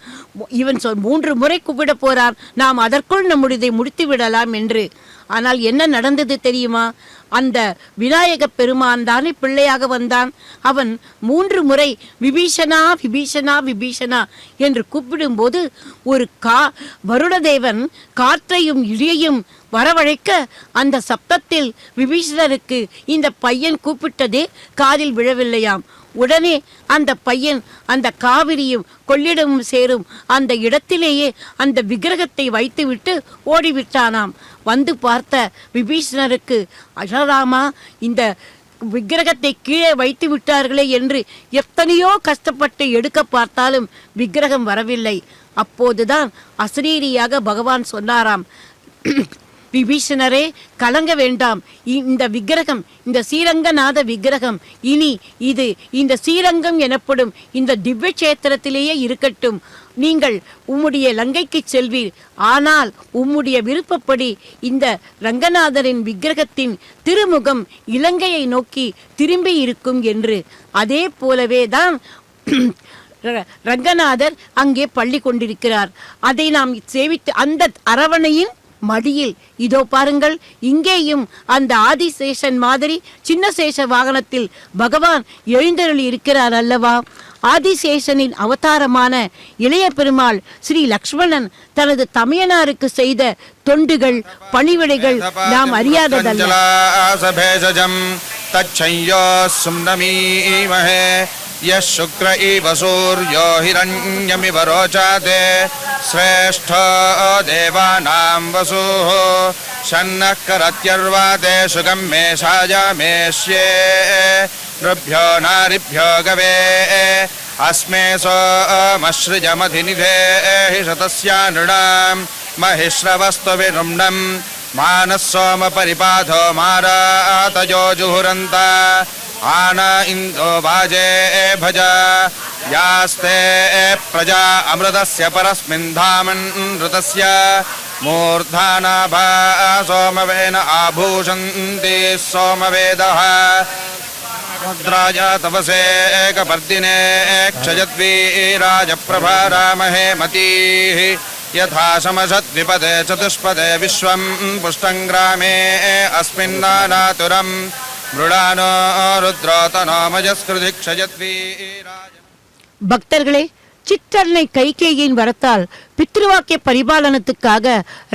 B: இவன் 3 முறை கூப்பிட போறான், நாம் அதற்குள் நம்முடையதை முடித்து விடலாம் என்று. ஆனால் என்ன நடந்தது தெரியுமா? அந்த விநாயக பெருமான் தானே பிள்ளையாக வந்தான். அவன் 3 முறை விபீஷணா விபீஷணா விபீஷணா என்று கூப்பிடும்போது ஒரு வருடதேவன் காற்றையும் இடியையும் வரவழைக்க அந்த சப்தத்தில் விபீஷணருக்கு இந்த பையன் கூப்பிட்டதே காதில் விழவில்லையாம். உடனே அந்த பையன் அந்த காவிரியும் கொள்ளிடமும் சேரும் அந்த இடத்திலேயே அந்த விக்கிரகத்தை வைத்துவிட்டு ஓடிவிட்டானாம். வந்து பார்த்த விபீஷணருக்கு, அழராமா, இந்த விக்கிரகத்தை கீழே வைத்து விட்டார்களே என்று எத்தனையோ கஷ்டப்பட்டு எடுக்க பார்த்தாலும் விக்கிரகம் வரவில்லை. அப்போதுதான் அசரீரியாக பகவான் சொன்னாராம், விபீஷணரே, கலங்க வேண்டாம், இந்த விக்கிரகம், இந்த ஸ்ரீரங்கநாத விக்கிரகம் இனி இது இந்த ஸ்ரீரங்கம் எனப்படும் இந்த திவ்ய கஷேத்திரத்திலேயே இருக்கட்டும். நீங்கள் உம்முடைய லங்கைக்கு செல்வீர். ஆனால் உம்முடைய விருப்பப்படி இந்த ரங்கநாதரின் விக்கிரகத்தின் திருமுகம் இலங்கையை நோக்கி திரும்பி இருக்கும் என்று. அதே போலவே தான் ரங்கநாதர் அங்கே பள்ளி கொண்டிருக்கிறார். அதை நாம் சேவித்து அந்த அரவணையின் மடியில் இதோ பாருங்கள், இங்கேயும் அந்த ஆதிசேஷன் மாதிரி சின்ன சேஷ வாகனத்தில் பகவான் எழுந்தருளி இருக்கிறார் அல்லவா? ஆதிசேஷனின் அவதாரமான இளைய பெருமாள் ஸ்ரீ லக்ஷ்மணன் தனது தமையனாருக்கு செய்த தொண்டுகள், பணிவிடைகள் நாம் அறியாததல்ல.
C: शुक्र इव सूर्यो हिरण्यमिव रोचते श्रेष्ठो देवानां वसुः शन्नः करत्यर्वाते शुकं मे साजामेष्ये नृभ्यो नारिभ्यो गवे अस्मे सोमश्रिजमधिनिधे हिषतस्या नृणां महिश्रवस्तु विरुम्णं मानः सोमपरिपाधो मारातयो जुहुरन्त आन इन्दो वाजे भज यास्ते प्रजा अमृतस्य परस्मिन् धामनृतस्य मूर्धानाभा सोमवेन आभूषन्ति सोमवेदः भद्राय तपसे एकपर्दिने क्षयद्वीराजप्रभा रामहे मतीः यथा समषद्विपदे चतुष्पदे विश्वं पुष्टं ग्रामे अस्मिन्नानातुरं मृडानो रुद्रोतनो मजस्कृति क्षयद्वीराज.
B: பக்தர்களே, சிற்றன்னை கைகேயின் வரத்தால் பித்ருவாக்கிய பரிபாலனத்துக்காக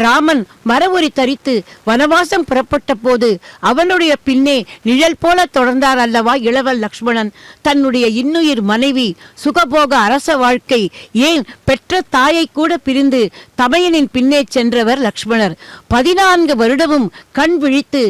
B: ராமன் மரவுரி தரித்து வனவாசம் புறப்பட்ட போது அவனுடைய பின்னே நிழல் போல தொடர்ந்தார் அல்லவா இளவல் லக்ஷ்மணன். தன்னுடைய இன்னுயிர் மனைவி சுகபோக அரச வாழ்க்கை, ஏன் பெற்ற தாயை கூட பிரிந்து தமையனின் பின்னே சென்றவர் லக்ஷ்மணர். 14 வருடமும் கண் விழித்து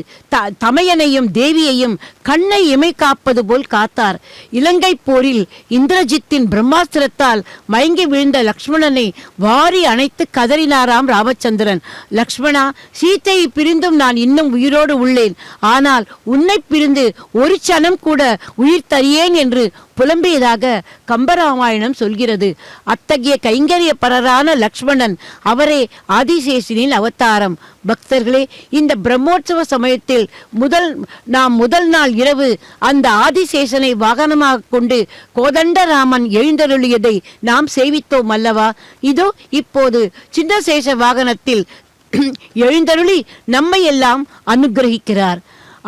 B: தமையனையும் தேவியையும் கண்ணை இமை காப்பது போல் காத்தார். இலங்கை போரில் இந்திரஜித்தின் பிரம்மாஸ்திரத்தால் மயங்கி விழுந்த லக்ஷ்மணனை வாரி அணைத்து கதறினாராம் ராமச்சந்திரன். லக்ஷ்மணா, சீத்தையை பிரிந்தும் நான் இன்னும் உயிரோடு உள்ளேன். ஆனால் உன்னை பிரிந்து ஒரு சனம் கூட உயிர் தரியேன் என்று புலம்பியதாக கம்பராமாயணம் சொல்கிறது. அத்தகைய கைங்கரிய பரரான லக்ஷ்மணன், அவரே ஆதிசேஷனின் அவதாரம். பக்தர்களே, இந்த பிரம்மோற்சவ சமயத்தில் முதல் நாள் இரவு அந்த ஆதிசேஷனை வாகனமாக கொண்டு கோதண்டராமன் எழுந்தருளியதை நாம் சேவித்தோம் அல்லவா? இதோ இப்போது சின்னசேஷ வாகனத்தில் எழுந்தருளி நம்மை எல்லாம் அனுகிரகிக்கிறார்.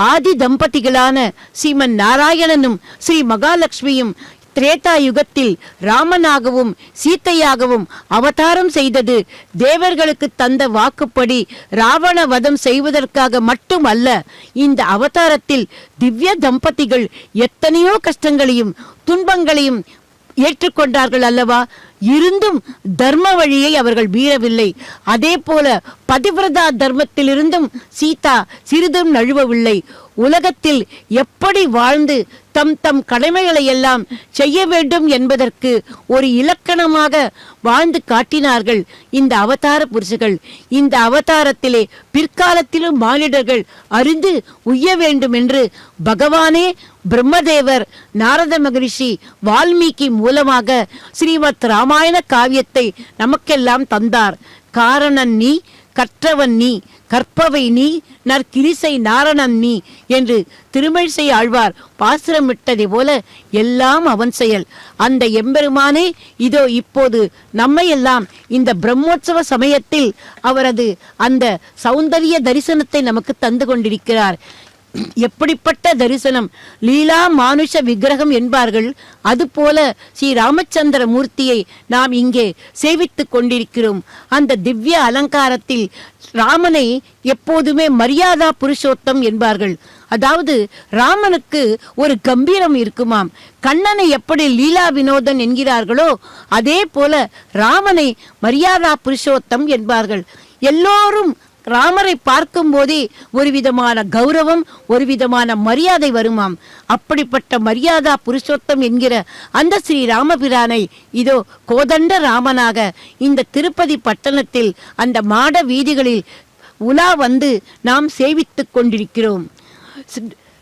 B: ஆதி தம்பதிகளான ஸ்ரீமன் நாராயணனும் ஸ்ரீ மகாலட்சுமியும் திரேதா யுகத்தில் ராமனாகவும் சீத்தையாகவும் அவதாரம் செய்தது தேவர்களுக்கு தந்த வாக்குப்படி ராவண வதம் செய்வதற்காக மட்டுமல்ல. இந்த அவதாரத்தில் திவ்ய தம்பதிகள் எத்தனையோ கஷ்டங்களையும் துன்பங்களையும் ஏற்றுக்கொண்டார்கள் அல்லவா? இருந்தும் தர்ம வழியை அவர்கள் மீறவில்லை. அதே போல பதிவிரதா தர்மத்திலிருந்தும் சீதா சிறிதும் நழுவவில்லை. உலகத்தில் எப்படி வாழ்ந்து தம் தம் கடமைகளை எல்லாம் செய்ய வேண்டும் என்பதற்கு ஒரு இலக்கணமாக வாழ்ந்து காட்டினார்கள் இந்த அவதார புருஷர்கள். இந்த அவதாரத்திலே பிற்காலத்திலும் மானிடர்கள் அறிந்து உய்ய வேண்டும் என்று பகவானே பிரம்மதேவர் நாரத மகரிஷி வால்மீகி மூலமாக ஸ்ரீமத் ராமாயண காவியத்தை நமக்கெல்லாம் தந்தார். காரணன் நீ, கற்றவன் நீ, கற்பவை நீ, நற்கிரிசை நாரணன் நீ என்று திருமழிசை ஆழ்வார் பாசுரமிட்டதை போல எல்லாம் அவன் செயல். அந்த எம்பெருமானே இதோ இப்போது நம்மையெல்லாம் இந்த பிரம்மோற்சவ சமயத்தில் அவரது அந்த சௌந்தரிய தரிசனத்தை நமக்கு தந்து கொண்டிருக்கிறார். எப்படிப்பட்ட தரிசனம்! லீலா மானுஷ விக்கிரகம் என்பார்கள். அதுபோல ஸ்ரீ ராமச்சந்திர மூர்த்தியை நாம் இங்கே சேவித்துக் கொண்டிருக்கிறோம். அந்த திவ்ய அலங்காரத்தில் ராமனை எப்போதுமே மரியாதா புருஷோத்தம் என்பார்கள். அதாவது ராமனுக்கு ஒரு கம்பீரம் இருக்குமாம். கண்ணனை எப்படி லீலா வினோதன் என்கிறார்களோ அதே போல ராமனை மரியாதா புருஷோத்தம் என்பார்கள். எல்லோரும் ராமரை பார்க்கும் போதே ஒரு விதமான கௌரவம், ஒரு விதமான மரியாதை வருமாம். அப்படிப்பட்ட மரியாதா புருஷோத்தம் என்கிற அந்த ஸ்ரீ ராமபிரானை இதோ கோதண்ட ராமனாக இந்த திருப்பதி பட்டணத்தில் அந்த மாட வீதிகளில் உலா வந்து நாம் சேவித்துக் கொண்டிருக்கிறோம்.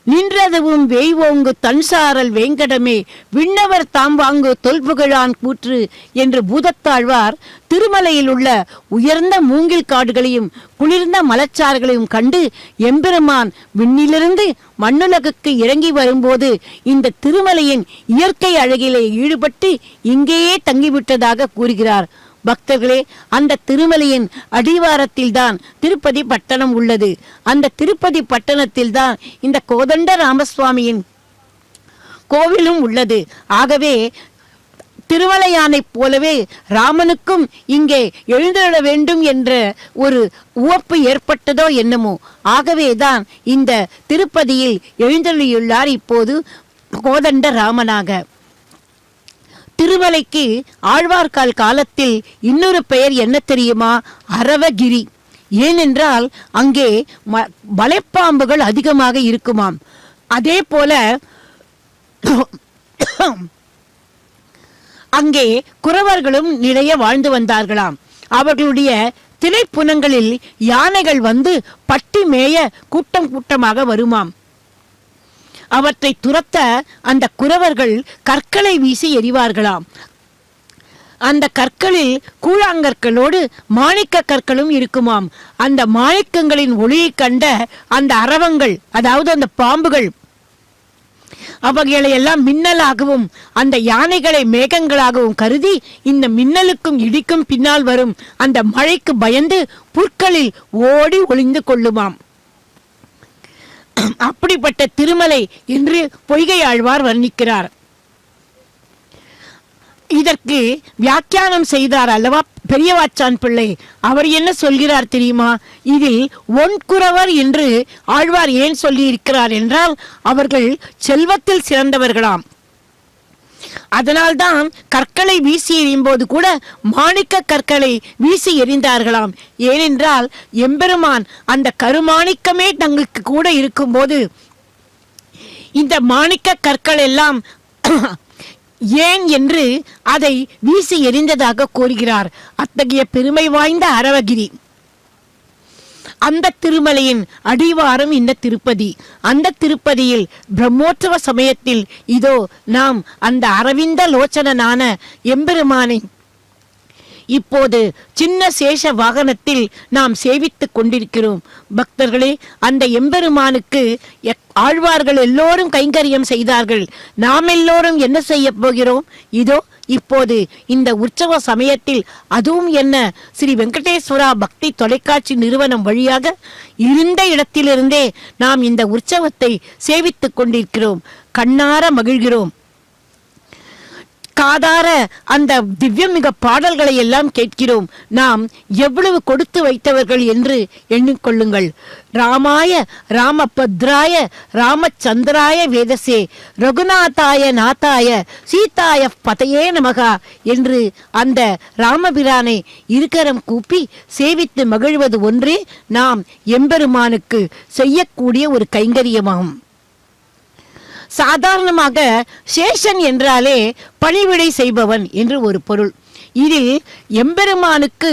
B: நின்றதுவும் வேய்வோங்கு தன்சாரல் வேங்கடமே விண்ணவர் தாம் வாங்கு தொல்புகழான் கூற்று என்று பூதத்தாழ்வார் திருமலையில் உள்ள உயர்ந்த மூங்கில் காடுகளையும் குளிர்ந்த மலச்சாறுகளையும் கண்டு எம்பெருமான் விண்ணிலிருந்து மண்ணுலகுக்கு இறங்கி வரும்போது இந்த திருமலையின் இயற்கை அழகிலே ஈடுபட்டு இங்கேயே தங்கிவிட்டதாக கூறுகிறார். பக்தர்களே, அந்த திருமலையின் அடிவாரத்தில் தான் திருப்பதி பட்டணம் உள்ளது. அந்த திருப்பதி பட்டணத்தில் தான் இந்த கோதண்ட ராமசுவாமியின் கோவிலும் உள்ளது. ஆகவே திருமலையானைப் போலவே ராமனுக்கும் இங்கே எழுந்திட வேண்டும் என்ற ஒரு உவப்பு ஏற்பட்டதோ என்னமோ. ஆகவேதான் இந்த திருப்பதியில் எழுந்தருளியுள்ளார் இப்போது கோதண்ட ராமனாக. திருமலைக்கு ஆழ்வார்கால் காலத்தில் இன்னொரு பெயர் என்ன தெரியுமா? அரவகிரி. ஏனென்றால் அங்கே மலைப்பாம்புகள் அதிகமாக இருக்குமாம். அதே போல அங்கே குறவர்களும் நிறைய வாழ்ந்து வந்தார்களாம். அவர்களுடைய திணைப்புனங்களில் யானைகள் வந்து பட்டி மேய கூட்டம் கூட்டமாக வருமாம். அவற்றை துரத்த அந்த குறவர்கள் கற்களை வீசி எறிவார்களாம். அந்த கற்களில் கூழாங்கற்களோடு மாணிக்க கற்களும் இருக்குமாம். அந்த மாணிக்கங்களின் ஒளியை கண்ட அந்த அரவங்கள், அதாவது அந்த பாம்புகள், அவைகளை எல்லாம் மின்னலாகவும் அந்த யானைகளை மேகங்களாகவும் கருதி இந்த மின்னலுக்கும் இடிக்கும் பின்னால் வரும் அந்த மழைக்கு பயந்து புற்களில் ஓடி ஒளிந்து கொள்ளுமாம். அப்படிப்பட்ட திருமலை என்று பொய்கை ஆழ்வார் வர்ணிக்கிறார். இதற்கு வியாக்கியானம் செய்தார் அல்லவா பெரியவாச்சான் பிள்ளை. அவர் என்ன சொல்கிறார் தெரியுமா? இதில் ஒன்குறவர் என்று ஆழ்வார் ஏன் சொல்லி இருக்கிறார் என்றால், அவர்கள் செல்வத்தில் சிறந்தவர்களாம். அதனால்தான் கற்களை வீசி எறியும் போது கூட மாணிக்க கற்களை வீசி எறிந்தார்களாம். ஏனென்றால் எம்பெருமான் அந்த கருமாணிக்கமே தங்களுக்கு கூட இருக்கும்போது இந்த மாணிக்க கற்கள் எல்லாம் ஏன் என்று அதை வீசி எறிந்ததாக கூறுகிறார். அத்தகைய பெருமை வாய்ந்த அரவகிரி. அந்த திருமலையின் அடிவாரம் இந்த திருப்பதி. அந்த திருப்பதியில் பிரம்மோற்சவ சமயத்தில் இதோ நாம் அந்த அரவிந்த லோச்சனனான எம்பெருமானை இப்போது சின்ன சேஷ வாகனத்தில் நாம் சேவித்துக் கொண்டிருக்கிறோம். பக்தர்களே, அந்த எம்பெருமானுக்கு ஆழ்வார்கள் எல்லோரும் கைங்கரியம் செய்தார்கள். நாம் எல்லோரும் என்ன செய்ய போகிறோம்? இதோ இப்போது இந்த உற்சவ சமயத்தில் அதுவும் என்ன ஸ்ரீ வெங்கடேஸ்வரா பக்தி தொலைக்காட்சி நிறுவனம் வழியாக இருந்த இடத்திலிருந்தே நாம் இந்த உற்சவத்தை சேவித்துக் கொண்டிருக்கிறோம். கண்ணார மகிழ்கிறோம். காதார அந்த திவ்யமிக பாடல்களை எல்லாம் கேட்கிறோம். நாம் எவ்வளவு கொடுத்து வைத்தவர்கள் என்று எண்ணிக்கொள்ளுங்கள். ராமாய ராமபத்ராய ராமச்சந்திராய வேதசே ரகுநாதாய நாதாய சீதாய பதையே நமகா என்று அந்த ராமபிரானை இருக்கரம் கூப்பி சேவித்து மகிழ்வது ஒன்றே நாம் எம்பெருமானுக்கு செய்யக்கூடிய ஒரு கைங்கரியமாகும். சாதாரணமாக சேஷன் என்றாலே பணிவிடை செய்பவன் என்று ஒரு பொருள். இதில் எம்பெருமானுக்கு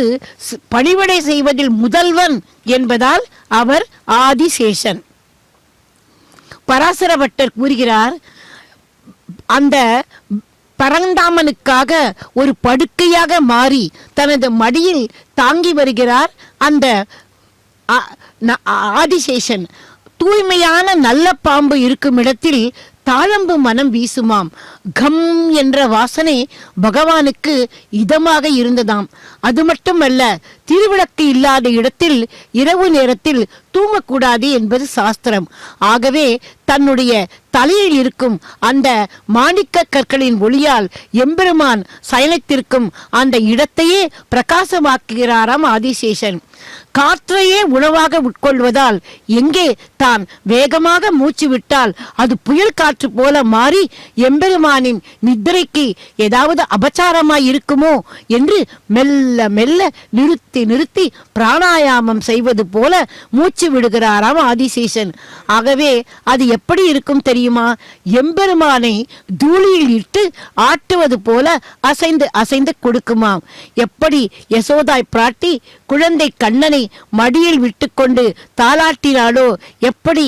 B: பணிவிடை செய்வதில் முதல்வன் என்பதால் அவர் ஆதிசேஷன். பராசர பட்டர் கூறுகிறார், அந்த பரந்தாமனுக்காக ஒரு படுக்கையாக மாறி தனது மடியில் தாங்கி வருகிறார் அந்த ஆதிசேஷன். தூய்மையான நல்ல பாம்பு இருக்கும் இடத்தில் தாழம்பு மனம் வீசுமாம். கம் என்ற வாசனை பகவானுக்கு இதமாக இருந்ததாம். அது மட்டுமல்ல, திருவிளக்கு இல்லாத இடத்தில் இரவு நேரத்தில் தூங்கக்கூடாது என்பது சாஸ்திரம். ஆகவே தன்னுடைய தலையில் இருக்கும் அந்த மாணிக்க கற்களின் ஒளியால் எம்பெருமான் சயனித்திருக்கும் அந்த இடத்தையே பிரகாசமாக்குகிறாராம் ஆதிசேஷன். காற்றையே உணவாக உட்கொள்வதால் எங்கே தான் வேகமாக மூச்சு விட்டால் அது புயல் காற்று போல மாறி எம்பெருமானின் நித்திரைக்கு ஏதாவது அபச்சாரமாய் இருக்குமோ என்று மெல்ல மெல்ல நிறுத்தி நிறுத்தி பிராணாயாமம் செய்வது போல மூச்சு விடுகிறாராம் ஆதிசேஷன். ஆகவே அது எப்படி இருக்கும் தெரியுமா? எம்பெருமானை தூளியில் இட்டு ஆட்டுவது போல அசைந்து அசைந்து கொடுக்குமாம். எப்படி யசோதாய் பிராட்டி குழந்தை கண்ணனை மடியில் விட்டுக்கொண்டு தாலாட்டினாலோ, எப்படி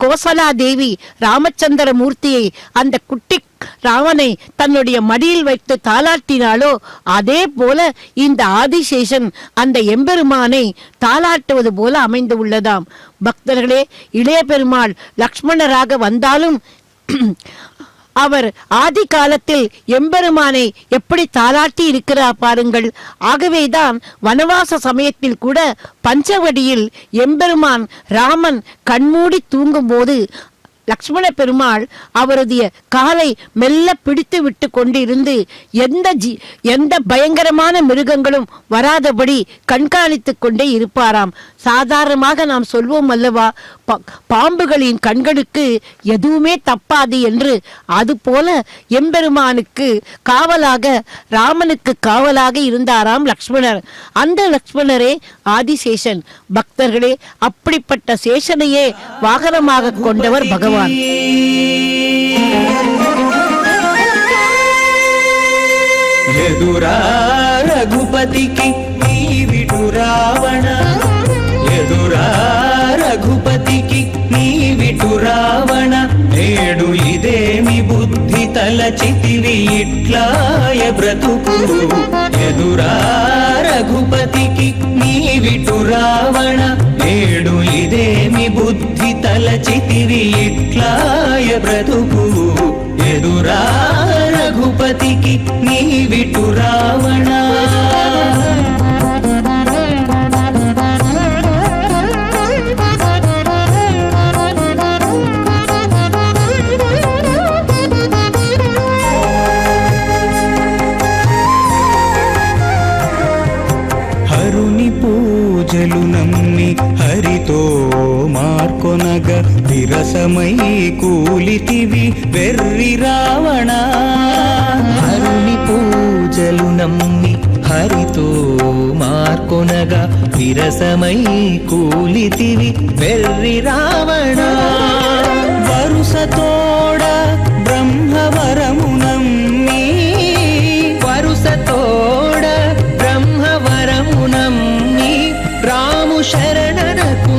B: கோசலா தேவி ராமச்சந்திர மூர்த்தியை அந்த குட்டி ராவனை தன்னுடைய மடியில் வைத்து தாலாட்டினாலோ, அதே போல இந்த ஆதிசேஷன் அந்த எம்பெருமானை தாலாட்டுவது போல அமைந்து உள்ளதாம். பக்தர்களே, இளைய பெருமாள் லக்ஷ்மணராக வந்தாலும் அவர் ஆதி காலத்தில் எம்பெருமானை எப்படி தாலாட்டி இருக்கிறார் பாருங்கள். ஆகவேதான் வனவாச சமயத்தில் கூட பஞ்சவடியில் எம்பெருமான் ராமன் கண்மூடி தூங்கும் போது லக்ஷ்மண பெருமாள் அவரது காலை மெல்ல பிடித்து விட்டு கொண்டிருந்து எந்த பயங்கரமான மிருகங்களும் வராதபடி கண்காணித்துக் கொண்டே இருப்பாராம். சாதாரணமாக நாம் சொல்வோம் அல்லவா, பாம்புகளின் கண்களுக்கு எதுவுமே தப்பாது என்று. அதுபோல எம்பெருமானுக்கு காவலாக, ராமனுக்கு காவலாக இருந்தாராம் லக்ஷ்மணர். அந்த லக்ஷ்மணரே ஆதிசேஷன். பக்தர்களே, அப்படிப்பட்ட சேஷனையே வாகனமாக கொண்டவர் பகவான்.
D: ఎదురా రఘుపతికి నీవిటు రావణ, ఎదురా రఘుపతికి నీవిటు రావణ, నేడు ఇదేమి బుద్ధి తలచితివి ఇట్లాయ బ్రతుకు. ఎదురా రఘుపతికి నీవిటు రావణ, నేడు ఇదేమి బుద్ధి తలచితివి ఇట్లాయ బ్రతుకు. ఎదురా రఘుపతికి నీవిటు రావణ. హరుని పూజలు నమ్మి హరితో మార్కొనగ విరసమై కూలితివి వెర్రి రావణ. హరుని పూజలు నమ్మి హరితో మార్కొనగా విరసమై కూలితివి వెర్రి రావణ. వరుసతోడ బ్రహ్మవరము నమ్మి, వరుసతోడ బ్రహ్మవరము నమ్మి రాము శరణనకుండగానే,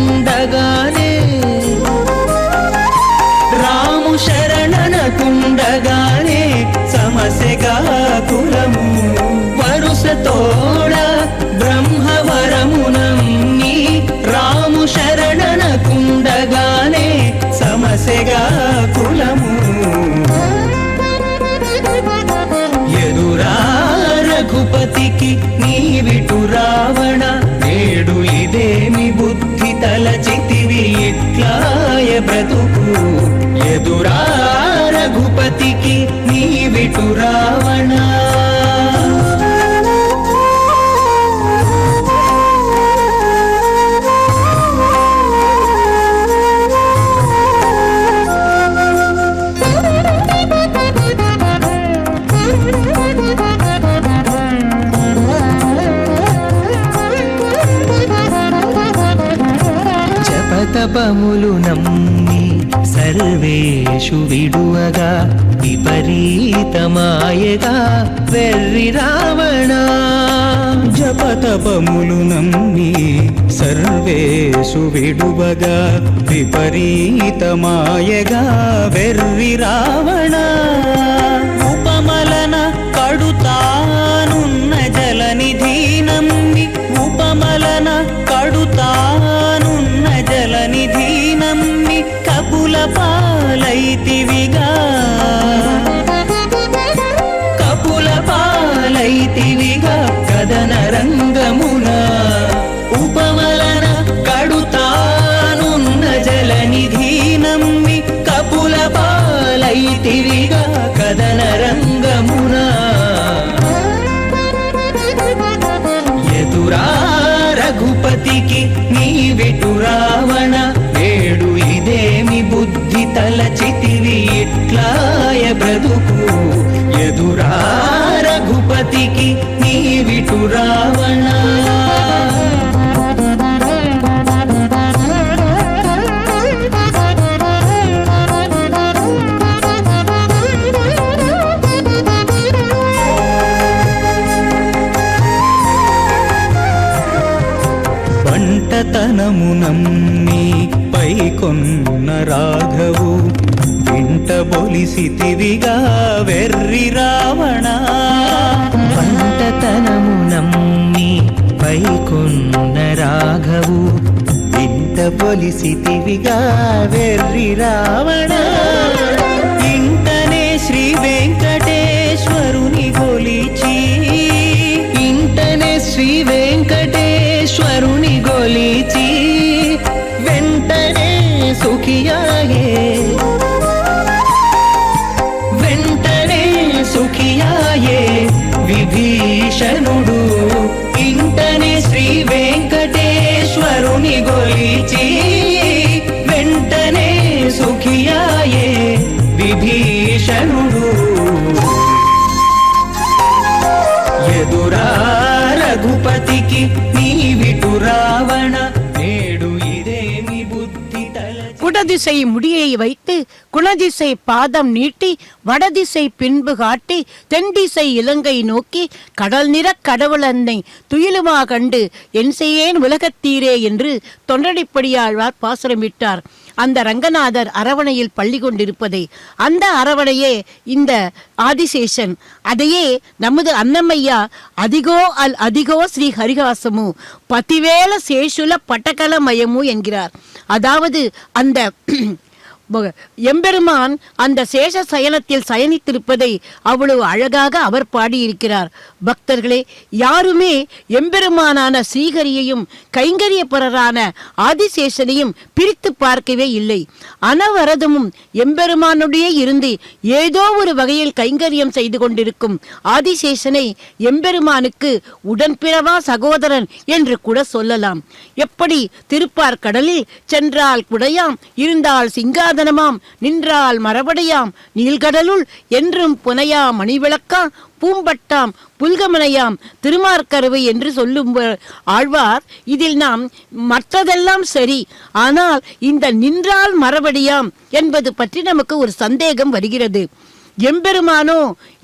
D: రాము శరణనకుండగానే సమస్యగా కులము. వరుసతోడ బ్రహ్మవరము నమ్మి రాము శరణనకుండగానే సమస్యగా కులము. ఎదురా రఘుపతికి నీవిటు రావణ, నేడు ఇదేమి బుద్ధి తలచితివి ఇట్లాయ బ్రతుకు. ఎదురా రఘుపతికి నీవిటు రావణ. జపతపములు నమ్మి సర్వేషు విడువగా విపరీతమాయగా వెర్రి రావణ. జపతపములు నమ్మి సర్వేషు విడువగా విపరీతమాయగా వెర్రి రావణ. ఉపమలన కడుతానున్న జలనిధి నమ్మి, ఉపమలన కడుతానున్న జలనిధి నమ్మి కపుల పాలైతివిగా, కపుల పాలైతివిగా కదన రంగమున. ఉపమలన కడుతానున్న జలనిధి నమ్మి కపుల పాలైతివిగా కదన రంగమున. ఎదురా రఘుపతికి నీవిటు రావణ, నేడు ఇదేమి బుద్ధి తలచితివి ఇట్లాయ బ్రతుకు. ఎదురా రఘుపతికి నీవిటు రావణ. వంటతనము నమ్మి పైకొన్న రాఘవు వింట బొలిసితివిగా వెర్రి రావణ. వంటతనము నమ్మి పైకొన్న రాఘవు వింట బొలిసితివిగా వెర్రి రావణ. ఇంటనే శ్రీ వెంకటేశ్వరుని గొలిచి, ఇంటనే శ్రీ వెంకటేశ్వరుని గొలిచి వెంటనే సుఖియాయే. శరణుడు ఎదురా రఘుపతికి నీవిటు రావణ నేడు ఇదేమి బుద్ధి తల
B: குடதிசை முடியை வைத்து குணதிசை பாதம் நீட்டி வடதிசை பின்பு காட்டி தென்திசை இலங்கை நோக்கி கடல் நிற கடவுளன்னை துயிலுமா கண்டு என் செய்யேன் உலகத்தீரே என்று தொண்டடிப்படியாழ்வார் பாசுரமிட்டார். அந்த ரங்கநாதர் அரவணையில் பள்ளி கொண்டிருப்பதை, அந்த அரவணையே இந்த ஆதிசேஷன், அதையே நமது அன்னமையா அதிகோ ஸ்ரீ ஹரிகாசமு பதிவேல சேஷுல பட்டகலமயமு என்கிறார். அதாவது அந்த எம்பெருமான் அந்த சேஷ சயனத்தில் சயனித்திருப்பதை அவ்வளவு அழகாக அவர் பாடியிருக்கிறார். பக்தர்களே, யாருமே எம்பெருமானான ஸ்ரீஹரியையும் கைங்கரியப்பரரான ஆதிசேஷனையும் பிரித்து பார்க்கவே இல்லை. அனவரதமும் எம்பெருமானுடைய இருந்து ஏதோ ஒரு வகையில் கைங்கரியம் செய்து கொண்டிருக்கும் ஆதிசேஷனை எம்பெருமானுக்கு உடன்பிறவா சகோதரன் என்று கூட சொல்லலாம். எப்படி திருப்பார்கடலில் சென்றால் குடையாம், இருந்தால் சிங்காதனமாம், நின்றால் மரபடையாம், நீள்கடலுள் என்றும் புனையா மணிவிளக்காம், பூம்பட்டாம் புல்கமனையாம், திருமார்கருவை என்று சொல்லும் ஆழ்வார். இதில் நாம் மற்றதெல்லாம் சரி, ஆனால் இந்த நின்றால் மரபடியாம் என்பது பற்றி நமக்கு ஒரு சந்தேகம் வருகிறது. எம்பெருமானோ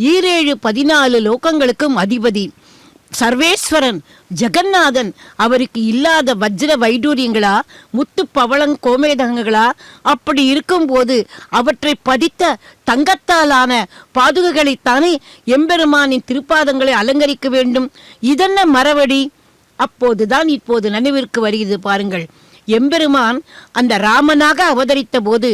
B: 14 லோகங்களுக்கும் அதிபதி, சர்வேஸ்வரன், ஜெகநாதன். அவருக்கு இல்லாத வஜ்ர வைடூரியங்களா, முத்து பவளங் கோமேதகங்களா? அப்படி இருக்கும்போது அவற்றை பதித்த தங்கத்தாலான பாதுகைகளைத்தானே எம்பெருமானின் திருப்பாதங்களை அலங்கரிக்க வேண்டும். இதென்ன மரவடி? அப்போதுதான் இப்போது நினைவிற்கு வருகிறது பாருங்கள். எம்பெருமான் அந்த ராமனாக அவதரித்த போது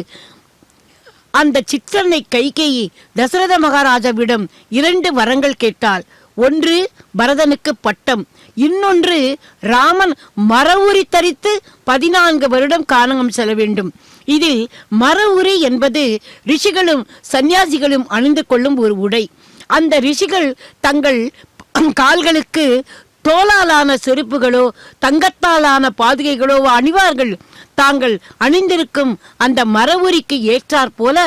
B: அந்த சித்திரனை கைகேயி தசரத மகாராஜாவிடம் 2 வரங்கள் கேட்டாள். ஒன்று பரதனுக்கு பட்டம், இன்னொன்று ராமன் மரவுரி தரித்து 14 வருடம் கானகம் செல்ல வேண்டும். இதில் மரவுரி என்பது ரிஷிகளும் சந்நியாசிகளும் அணிந்து கொள்ளும் ஒரு உடை. அந்த ரிஷிகள் தங்கள் கால்களுக்கு தோளாலான செருப்புகளோ தங்கத்தாலான பாதுகைகளோ அணிவார்கள். தாங்கள் அணிந்திருக்கும் அந்த மரவுரிக்கு ஏற்றாற் போல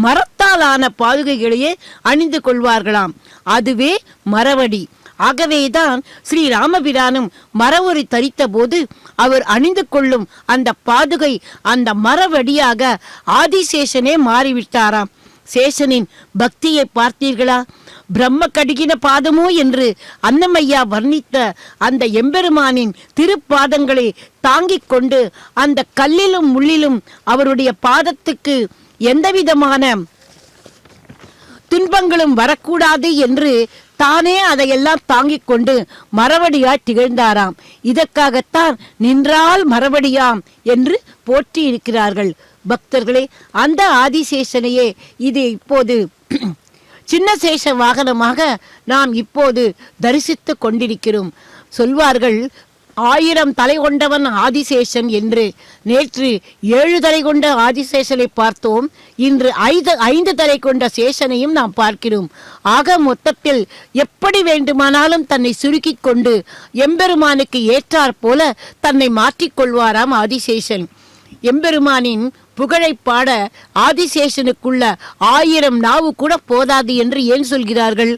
B: மரத்தாலான பாதுகைகளையே அணிந்து கொள்வார்களாம். அதுவே மரவடி. ஆகவேதான் ஸ்ரீ ராமபிரானும் மரவுரி தரித்த போது அவர் அணிந்து கொள்ளும் அந்த பாதுகை அந்த மரவடியாக ஆதிசேஷனே மாறிவிட்டாராம். சேஷனின் பக்தியை பார்த்தீர்களா? பிரம்ம கடிகின பாதமோ என்று அன்னமையா வர்ணித்த அந்த எம்பெருமானின் திருப்பாதங்களை தாங்கிக் கொண்டு அந்த கல்லிலும் முள்ளிலும் அவருடைய பாதத்துக்கு எந்தவிதமான துன்பங்களும் வரக்கூடாது என்று தானே அதையெல்லாம் தாங்கிக் கொண்டு மரவடியாய் திகழ்ந்தாராம். இதற்காகத்தான் நின்றால் மரவடியாம் என்று போற்றி இருக்கிறார்கள். பக்தர்களே, அந்த ஆதிசேஷனையே இது இப்போது சின்ன சேஷ வாகனமாக நாம் இப்போது தரிசித்து கொண்டிருக்கிறோம். சொல்வார்கள் 1000 தலை கொண்டவன் ஆதிசேஷன் என்று. நேற்று 7 தலை கொண்ட ஆதிசேஷனை பார்த்தோம். இன்று 5 தலை கொண்ட சேஷனையும் நாம் பார்க்கிறோம். ஆக மொத்தத்தில் எப்படி வேண்டுமானாலும் தன்னை சுருக்கிக் கொண்டு எம்பெருமானுக்கு ஏற்றாற் போல தன்னை மாற்றிக்கொள்வாராம் ஆதிசேஷன். எம்பெருமானின் புகழை பாட ஆதிசேஷனுக்குள்ள 1000 நாவு கூட போதாது என்று ஏன் சொல்கிறார்கள்?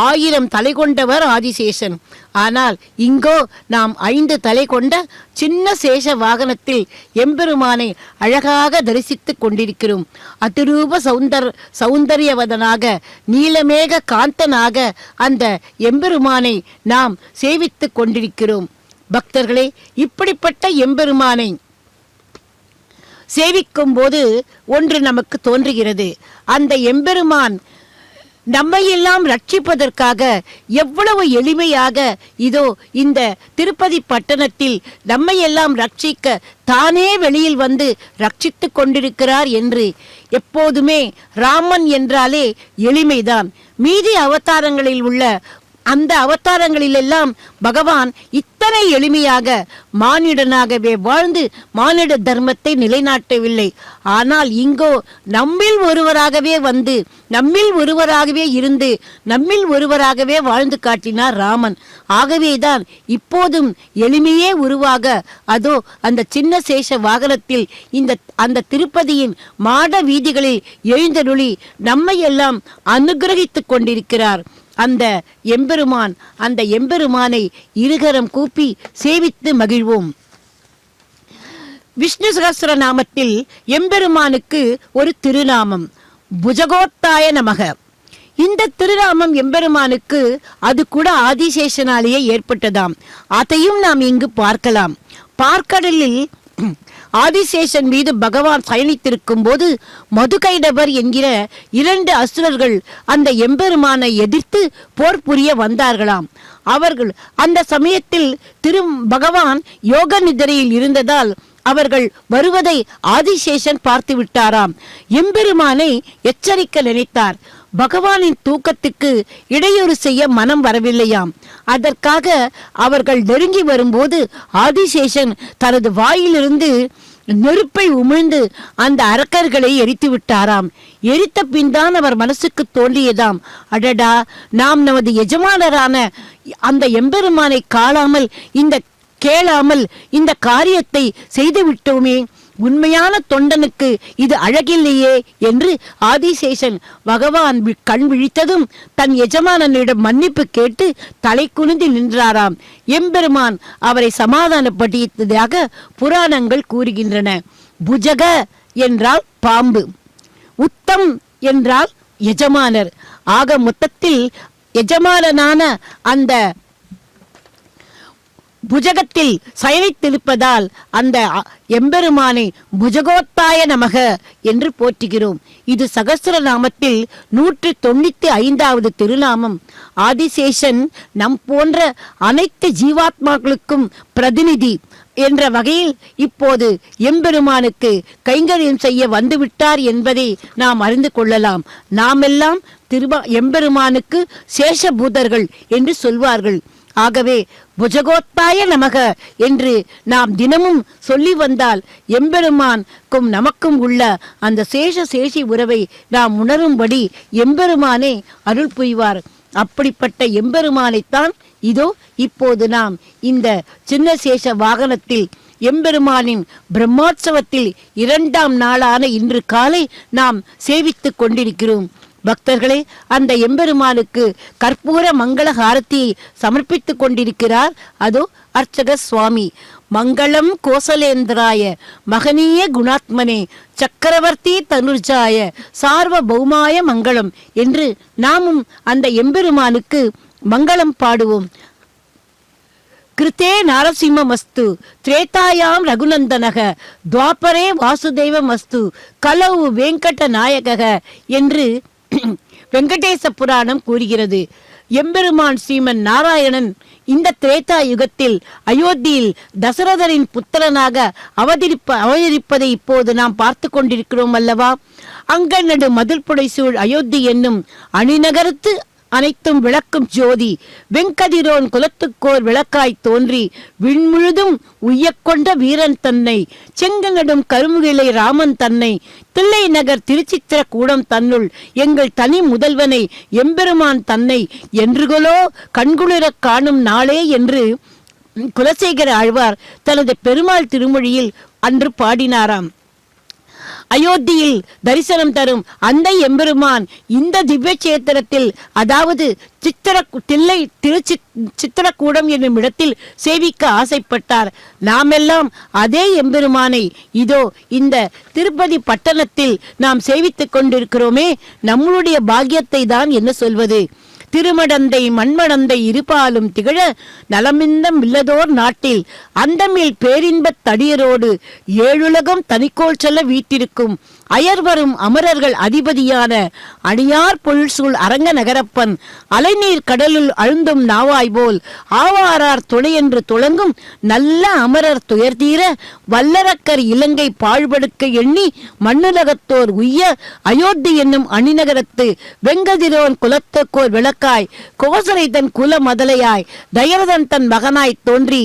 B: 1000 தலை கொண்டவர் ஆதிசேஷன். ஆனால் இங்கோ நாம் 5 தலை கொண்ட சின்ன சேஷ வாகனத்தில் எம்பெருமானை அழகாக தரிசித்து கொண்டிருக்கிறோம். அதிரூப சௌந்தரியவதனாக நீலமேக காந்தனாக அந்த எம்பெருமானை நாம் சேவித்து கொண்டிருக்கிறோம். பக்தர்களே, இப்படிப்பட்ட எம்பெருமானை சேவிக்கும் போது ஒன்று நமக்கு தோன்றுகிறது. அந்த எம்பெருமான் நம்மையெல்லாம் ரட்சிப்பதற்காக எவ்வளவு எளிமையாக இதோ இந்த திருப்பதி பட்டணத்தில் நம்மையெல்லாம் ரட்சிக்க தானே வெளியில் வந்து ரட்சித்து கொண்டிருக்கிறார் என்று. எப்போதுமே ராமன் என்றாலே எளிமைதான். மீதி அவதாரங்களில் உள்ள அந்த அவதாரங்களிலெல்லாம் பகவான் இத்தனை எளிமையாக மானிடனாகவே வாழ்ந்து மானிட தர்மத்தை நிலைநாட்டவில்லை. ஆனால் இங்கோ நம்மில் ஒருவராகவே வந்து நம்மில் ஒருவராகவே இருந்து நம்மில் ஒருவராகவே வாழ்ந்து காட்டினார் ராமன். ஆகவேதான் இப்போதும் எளிமையே உருவாக அதோ அந்த சின்ன சேஷ வாகனத்தில் அந்த திருப்பதியின் மாட வீதிகளில் எழுந்தருளி நம்மை எல்லாம் அனுகிரகித்துக் கொண்டிருக்கிறார் அந்த எம்பெருமான். அந்த எம்பெருமானை இருகரம் கூப்பி சேவித்து மகிழ்வோம். விஷ்ணு சகஸ்ர நாமத்தில் எம்பெருமானுக்கு ஒரு திருநாமம் புஜகோத்தாய நமக. இந்த திருநாமம் எம்பெருமானுக்கு அது கூட ஆதிசேஷனாலேயே ஏற்பட்டதாம். அதையும் நாம் இங்கு பார்க்கலாம். பார்க்கடலில் ஆதிசேஷன் மீது பகவான் பயணித்திருக்கும் போது மதுகைடவர் என்கிற 2 அசுரர்கள் அந்த எம்பெருமானை எதிர்த்து போர் புரிய வந்தார்களாம். அவர்கள் அந்த சமயத்தில் பகவான் யோக நிதிரையில் இருந்ததால் அவர்கள் வருவதை ஆதிசேஷன் பார்த்து விட்டாராம். எம்பெருமானை எச்சரிக்க நினைத்தார். பகவானின் தூக்கத்துக்கு இடையூறு செய்ய மனம் வரவில்லையாம். அதற்காக அவர்கள் நெருங்கி வரும்போது ஆதிசேஷன் தனது வாயிலிருந்து நெருப்பை உமிழ்ந்து அந்த அரக்கர்களை எரித்து விட்டாராம். எரித்த பின் தான் அவர் மனசுக்கு தோன்றியதாம், அடடா, நாம் நமது எஜமானரான அந்த எம்பெருமானை கேளாமல் இந்த காரியத்தை செய்து விட்டோமே, உண்மையான தொண்டனுக்கு இது அழகில்லையே என்று ஆதிசேஷன் பகவான் கண் விழித்ததும் தன் எஜமானனிடம் மன்னிப்பு கேட்டு தலை குனிந்து நின்றாராம். எம்பெருமான் அவரை சமாதானப்படுத்தியதாக புராணங்கள் கூறுகின்றன. புஜக என்றால் பாம்பு, உத்தம் என்றால் எஜமானர். ஆக மொத்தத்தில் எஜமானனான அந்த புஜகத்தில் சயனித்திருப்பதால் அந்த எம்பெருமானை புஜகோத்தாய நமக என்று போற்றுகிறோம். இது சகஸ்ரநாமத்தில் 195வது திருநாமம். ஆதிசேஷன் நம் போன்ற அனைத்து ஜீவாத்மாக்களுக்கும் பிரதிநிதி என்ற வகையில் இப்போது எம்பெருமானுக்கு கைங்கரியம் செய்ய வந்துவிட்டார் என்பதை நாம் அறிந்து கொள்ளலாம். நாமெல்லாம் எம்பெருமானுக்கு சேஷபூதர்கள் என்று சொல்வார்கள். ஆகவே புஜகோத்தாய நமக என்று நாம் தினமும் சொல்லி வந்தால் எம்பெருமானுக்கும் நமக்கும் உள்ள அந்த சேஷி உறவை நாம் உணரும்படி எம்பெருமானே அருள் புரிவார். அப்படிப்பட்ட எம்பெருமானைத்தான் இதோ இப்போது நாம் இந்த சின்ன சேஷ வாகனத்தில் எம்பெருமானின் பிரம்மோற்சவத்தில் 2ஆம் நாளான இன்று காலை நாம் சேவித்துக் கொண்டிருக்கிறோம். பக்தர்களே, அந்த எம்பெருமானுக்கு கற்பூர மங்கள ஹாரத்தியை சமர்ப்பித்துக் கொண்டிருக்கிறார் அதோ அர்ச்சக சுவாமி. மங்களம் கோசலேந்திராய மகனீய குணாத்மனே சக்கரவர்த்தி தனுர்ஜாய சார்வபௌமாய மங்களம் என்று நாமும் அந்த எம்பெருமானுக்கு மங்களம் பாடுவோம். கிருத்தே நாரசிம்மமஸ்து திரேதாயாம் ரகுநந்தனக துவாபரே வாசுதேவமஸ்து கலவு வெங்கட நாயக என்று வெங்கடேச புராணம் கூறுகிறது. எம்பெருமான் ஸ்ரீமன் நாராயணன் இந்த திரேதா யுகத்தில் அயோத்தியில் தசரதரின் புத்திரனாக அவதரிப்பதை இப்போது நாம் பார்த்து கொண்டிருக்கிறோம் அல்லவா. அங்கநடு மதில் புடைசூழ் அயோத்தி என்னும் அணிநகரத்து அனைத்தும் விளக்கும் ஜோதி வெங்கதிரோன் குலத்துக்கோர் விளக்காய் தோன்றி விண்முழுதும் உய்யக்கொண்ட வீரன் தன்னை செங்கநடும் கருமுகிலை ராமன் தன்னை தில்லை நகர் திருச்சித்திர கூடம் தன்னுள் எங்கள் தனி முதல்வனை எம்பெருமான் தன்னை என்றுகளோ கண்குளிரக் காணும் நாளே என்று குலசேகர ஆழ்வார் தனது பெருமாள் திருமொழியில் அன்று பாடினாராம். அயோத்தியில் தரிசனம் தரும் அந்த எம்பெருமான் இந்த திவ்ய சேத்திரத்தில், அதாவது சித்திரக்கூடம் என்னும் இடத்தில் சேவிக்க ஆசைப்பட்டார். நாமெல்லாம் அதே எம்பெருமானை இதோ இந்த திருப்பதி பட்டணத்தில் நாம் சேவித்துக் கொண்டிருக்கிறோமே. நம்மளுடைய பாக்கியத்தை தான் என்ன சொல்வது. திருமடந்தை மண்மடந்தை இருபாலும் திகழ நலமிந்தம் இல்லதோர் நாட்டில் அந்தமில் பேரின்பத் தடியரோடு 7 தனிக்கோள் செல்ல வீட்டிருக்கும் அயர்வரும் அமரர்கள் அதிபதியான அணியார் பொருள்சூழ் அரங்க நகரப்பன் அலைநீர் கடலுள் அழுந்தும் நாவாய் போல் ஆவாரார் துணையென்று துளங்கும் நல்ல அமரர் துயர்தீர வல்லரக்கர் இலங்கை பாழ்படுக்க எண்ணி மண்ணுலகத்தோர் உய்ய அயோத்தி என்னும் அணிநகரத்து வெங்கதிரோன் குலத்தோர் விளக்க விளக்காய், கோசலை தன் குல மதலையாய், தயரதன் தன் மகனாய் தோன்றி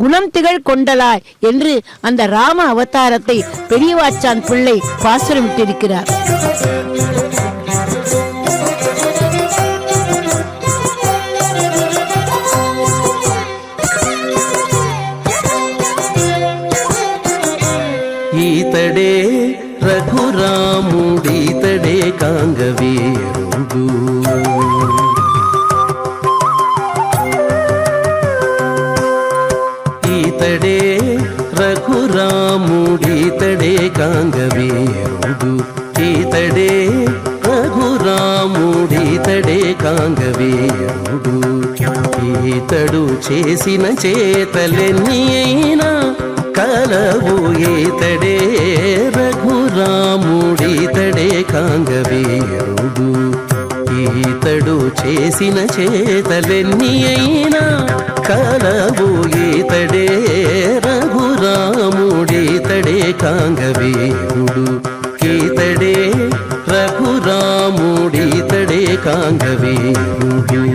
B: குணம் திகழ் கொண்டலாய் என்று அந்த ராம அவதாரத்தை பெரியவாச்சான் பிள்ளை பாசுரமிட்டிருக்கிறார்.
A: ఈతడే రఘురాముడీతడే కాంగవీరుడు, ఈతడే రఘురాముడీతడే కాంగవీరుడు, ఈతడే రఘురాముడీతడే కాంగవీరుడు, ఈతడు చేసిన చేతలెన్ని అయినా కలవు ఈతడే రఘురాముడీతడే కాంగవీరుడు, ఈతడు చేసిన చేతలెన్ని అయినా కలవు ఈతడే రఘురాముడీతడే కాంగవీరుడు, ఈతడే రఘురాముడీతడే కాంగవీరుడు.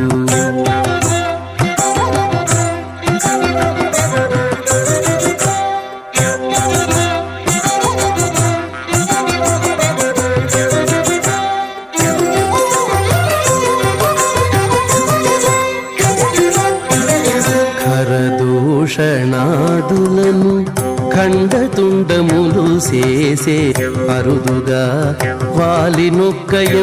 A: ఖరదూషణాదులను ఖండతుండములు చేసే అరుదుగా వాలి నొక్కయముననేసే,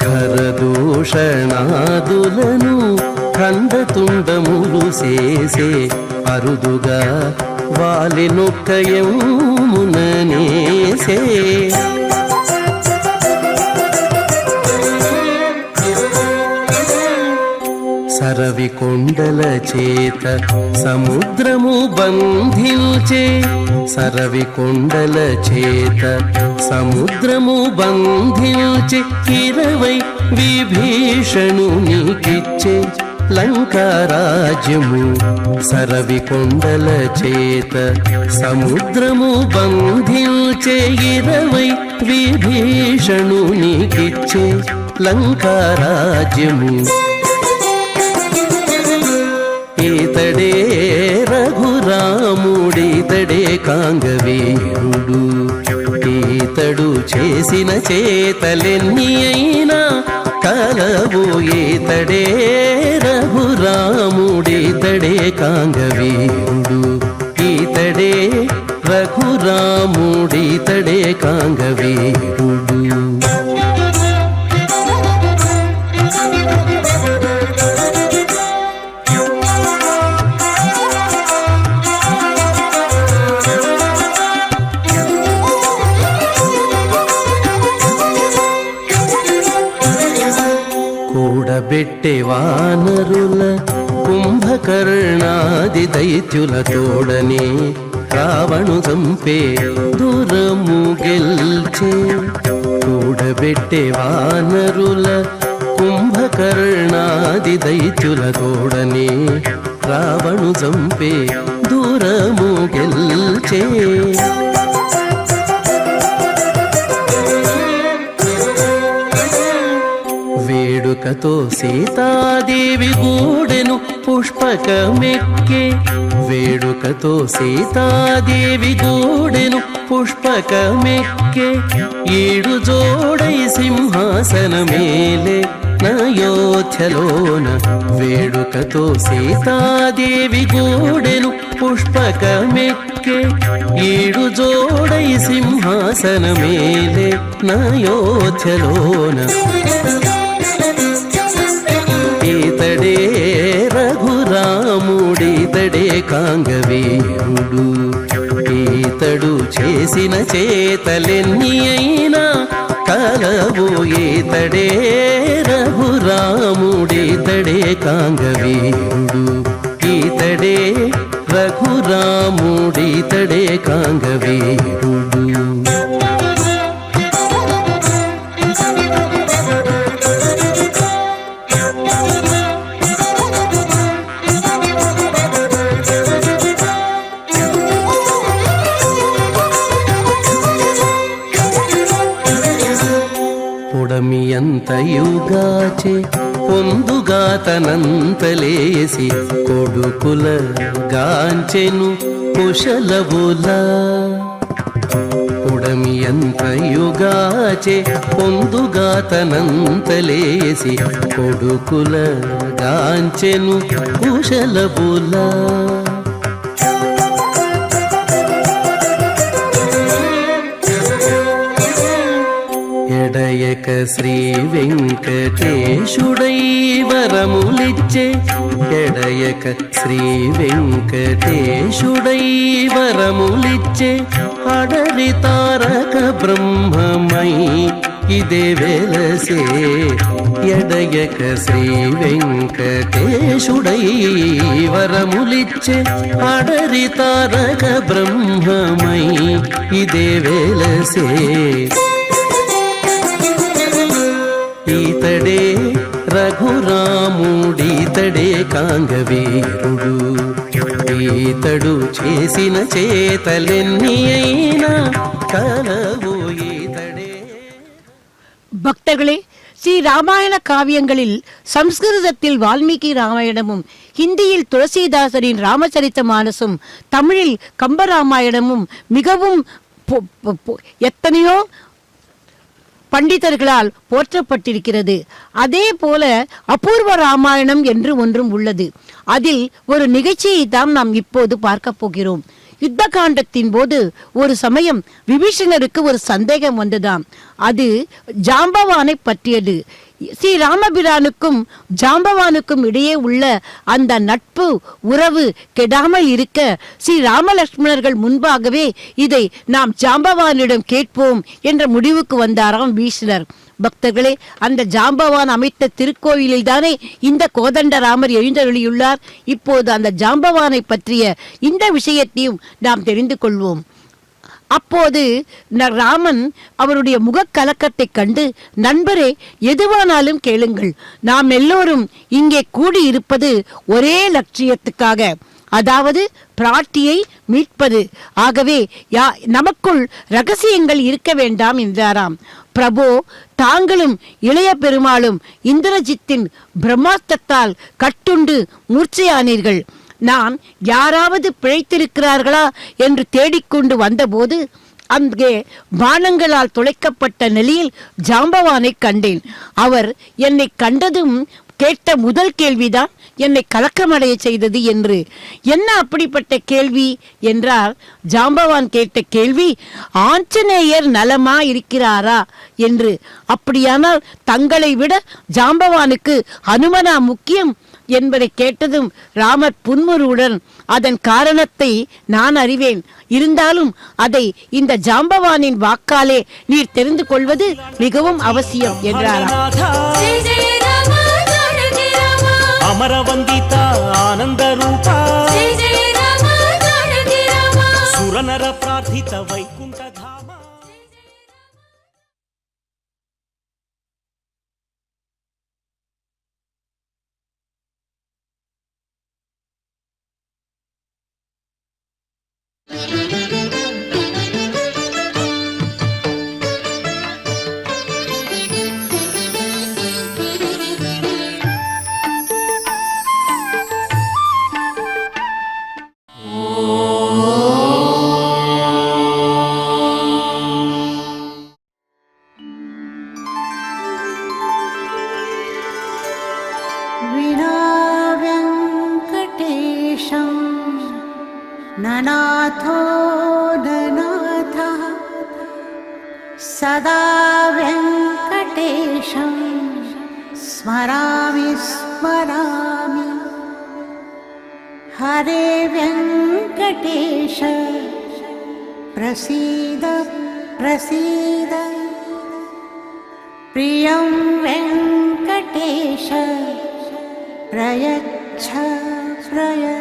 A: ఖరదూషణాదులను ఖండతుండములు చేసే అరుదుగా వాలి నొక్కయముననేసే, సరవి కొండల చేత సముద్రము బంధించే, సరవి కొండల చేత సముద్రము బంధించే, 20 విభీషణునికిచ్చే లంకారాజ్యము, సరవి కొండల చేత సముద్రము బంధించే, 20 విభీషణునికిచ్చే లంకారాజ్యము, ఈతడే రఘురాముడీతడే కాంగవీరుడు, ఈతడు చేసిన చేతలెన్ని అయినా కలవు ఈతడే రఘురాముడీతడే కాంగవీరుడు, ఈతడే రఘురాముడీతడే కాంగవీరుడు. కూడబెట్టే వానరుల కుంభకర్ణాది దైత్యుల తోడనే రావణు చంపే దూరము గెల్చే, కూడబెట్టే వానరుల కుంభకర్ణాది దైత్యుల తోడనే రావణు చంపే దూరము గెల్చే, వేడుకతో సీతాదేవి గూడెను పుష్పకమెక్కే, వేడుకతో సీతాదేవి గూడెను పుష్పకమెక్కే, 7 జోడై సింహాసనమేలే నయోధ్యలోన, వేడుకతో సీతాదేవి గూడెను పుష్పకమెక్కే, 7 జోడై సింహాసనమేలే నయోధ్యలోన, ఈతడే రఘురాముడీతడే కాంగవీరుడు, ఈతడు చేసిన చేతలెన్ని అయినా కలవు ఈతడే రఘురాముడీతడే కాంగవీరుడు, ఈతడే రఘురాముడీతడే కాంగవీరుడు. పుడమియంతయుగాచే పొందుగాతనంతలేసి కొడుకుల గాంచెను కుశలవుల పుడమియంతయుగాచే పొందుగాతనంతలేసి కొడుకుల గాంచెను కుశలవుల ఎడయక శ్రీ వెంకటేశుడై వరములిచ్చే ఎడయక శ్రీ వెంకటేశుడై వరములిచ్చే అడరి తారక బ్రహ్మమై ఇదే వెలసే ఎడయక శ్రీ వెంకటేశుడై వరములిచ్చే అడరి తారక బ్రహ్మమై ఇదే వెలసే ఈతడే రఘురాముడీతడే కాంగవీరుడు ఈతడు చేసిన చేతలెన్ని అయినా కలవు ఈతడే.
B: பக்தர்களே, ஸ்ரீ ராமாயண காவியங்களில் சம்ஸ்கிருதத்தில் வால்மீகி ராமாயணமும், ஹிந்தியில் துளசிதாசரின் ராமச்சரித்த மானசும், தமிழில் கம்பராமாயணமும் மிகவும் எத்தனையோ பண்டிதர்களால் போற்றப்பட்டிருக்கிறது. அதே போல அபூர்வ ராமாயணம் என்று ஒன்றும் உள்ளது. அதில் ஒரு நிகழ்ச்சியை தான் நாம் இப்போது பார்க்க போகிறோம். யுத்த காண்டத்தின் போது ஒரு சமயம் விபீஷணருக்கு ஒரு சந்தேகம் வந்ததாம். அது ஜாம்பவானை பற்றியது. ஸ்ரீ ராமபிரானுக்கும் ஜாம்பவானுக்கும் இடையே உள்ள அந்த நட்பு உறவு கெடாமல் இருக்க ஸ்ரீ ராமலட்சுமணர்கள் முன்பாகவே இதை நாம் ஜாம்பவானிடம் கேட்போம் என்ற முடிவுக்கு வந்தாராம் பீஷ்ணர். பக்தர்களே, அந்த ஜாம்பவான் அமைத்த திருக்கோயிலில் தானே இந்த கோதண்டராமர் எழுந்தருளியுள்ளார். இப்போது அந்த ஜாம்பவானை பற்றிய இந்த விஷயத்தையும் நாம் தெரிந்து கொள்வோம். அப்போது ராமன் அவருடைய முகக்கலக்கத்தை கண்டு, நண்பரே, எதுவானாலும் கேளுங்கள், நாம் எல்லோரும் இங்கே கூடியிருப்பது ஒரே லட்சியத்துக்காக, அதாவது பிராட்டியை மீட்பது. ஆகவே நமக்குள் ரகசியங்கள் இருக்க வேண்டாம் என்றாராம். பிரபோ, தாங்களும் இளைய பெருமாளும் இந்திரஜித்தின் பிரம்மாஸ்திரத்தால் கட்டுண்டு மூர்ச்சையானீர்கள். நான் யாராவது பிழைத்திருக்கிறார்களா என்று தேடிக்கொண்டு வந்தபோது அங்கே பானங்களால் துளைக்கப்பட்ட நிலையில் ஜாம்பவானை கண்டேன். அவர் என்னை கண்டதும் கேட்ட முதல் கேள்விதான் என்னை கலக்கமடைய செய்தது என்று. என்ன அப்படிப்பட்ட கேள்வி என்றால், ஜாம்பவான் கேட்ட கேள்வி, ஆஞ்சநேயர் நலமா இருக்கிறாரா என்று. அப்படியானால் தங்களை விட ஜாம்பவானுக்கு அனுமனா முக்கியம் என்பதை கேட்டதும் ராமர் புன்முறுவுடன், அதன் காரணத்தை நான் அறிவேன், இருந்தாலும் அதை இந்த ஜாம்பவானின் வாக்காலே நீர் தெரிந்து கொள்வது மிகவும் அவசியம் என்றாராம்.
D: అమరవందిత ఆనంద రూప సురనర ప్రార్థిత వైకుంఠ ధామ.
E: ननाथो ननाथः सदा वेङ्कटेशं स्मरामि स्मरामि. हरे वेङ्कटेश प्रसीद प्रसीद. प्रियं वेङ्कटेश प्रयच्छ प्रयच्छ.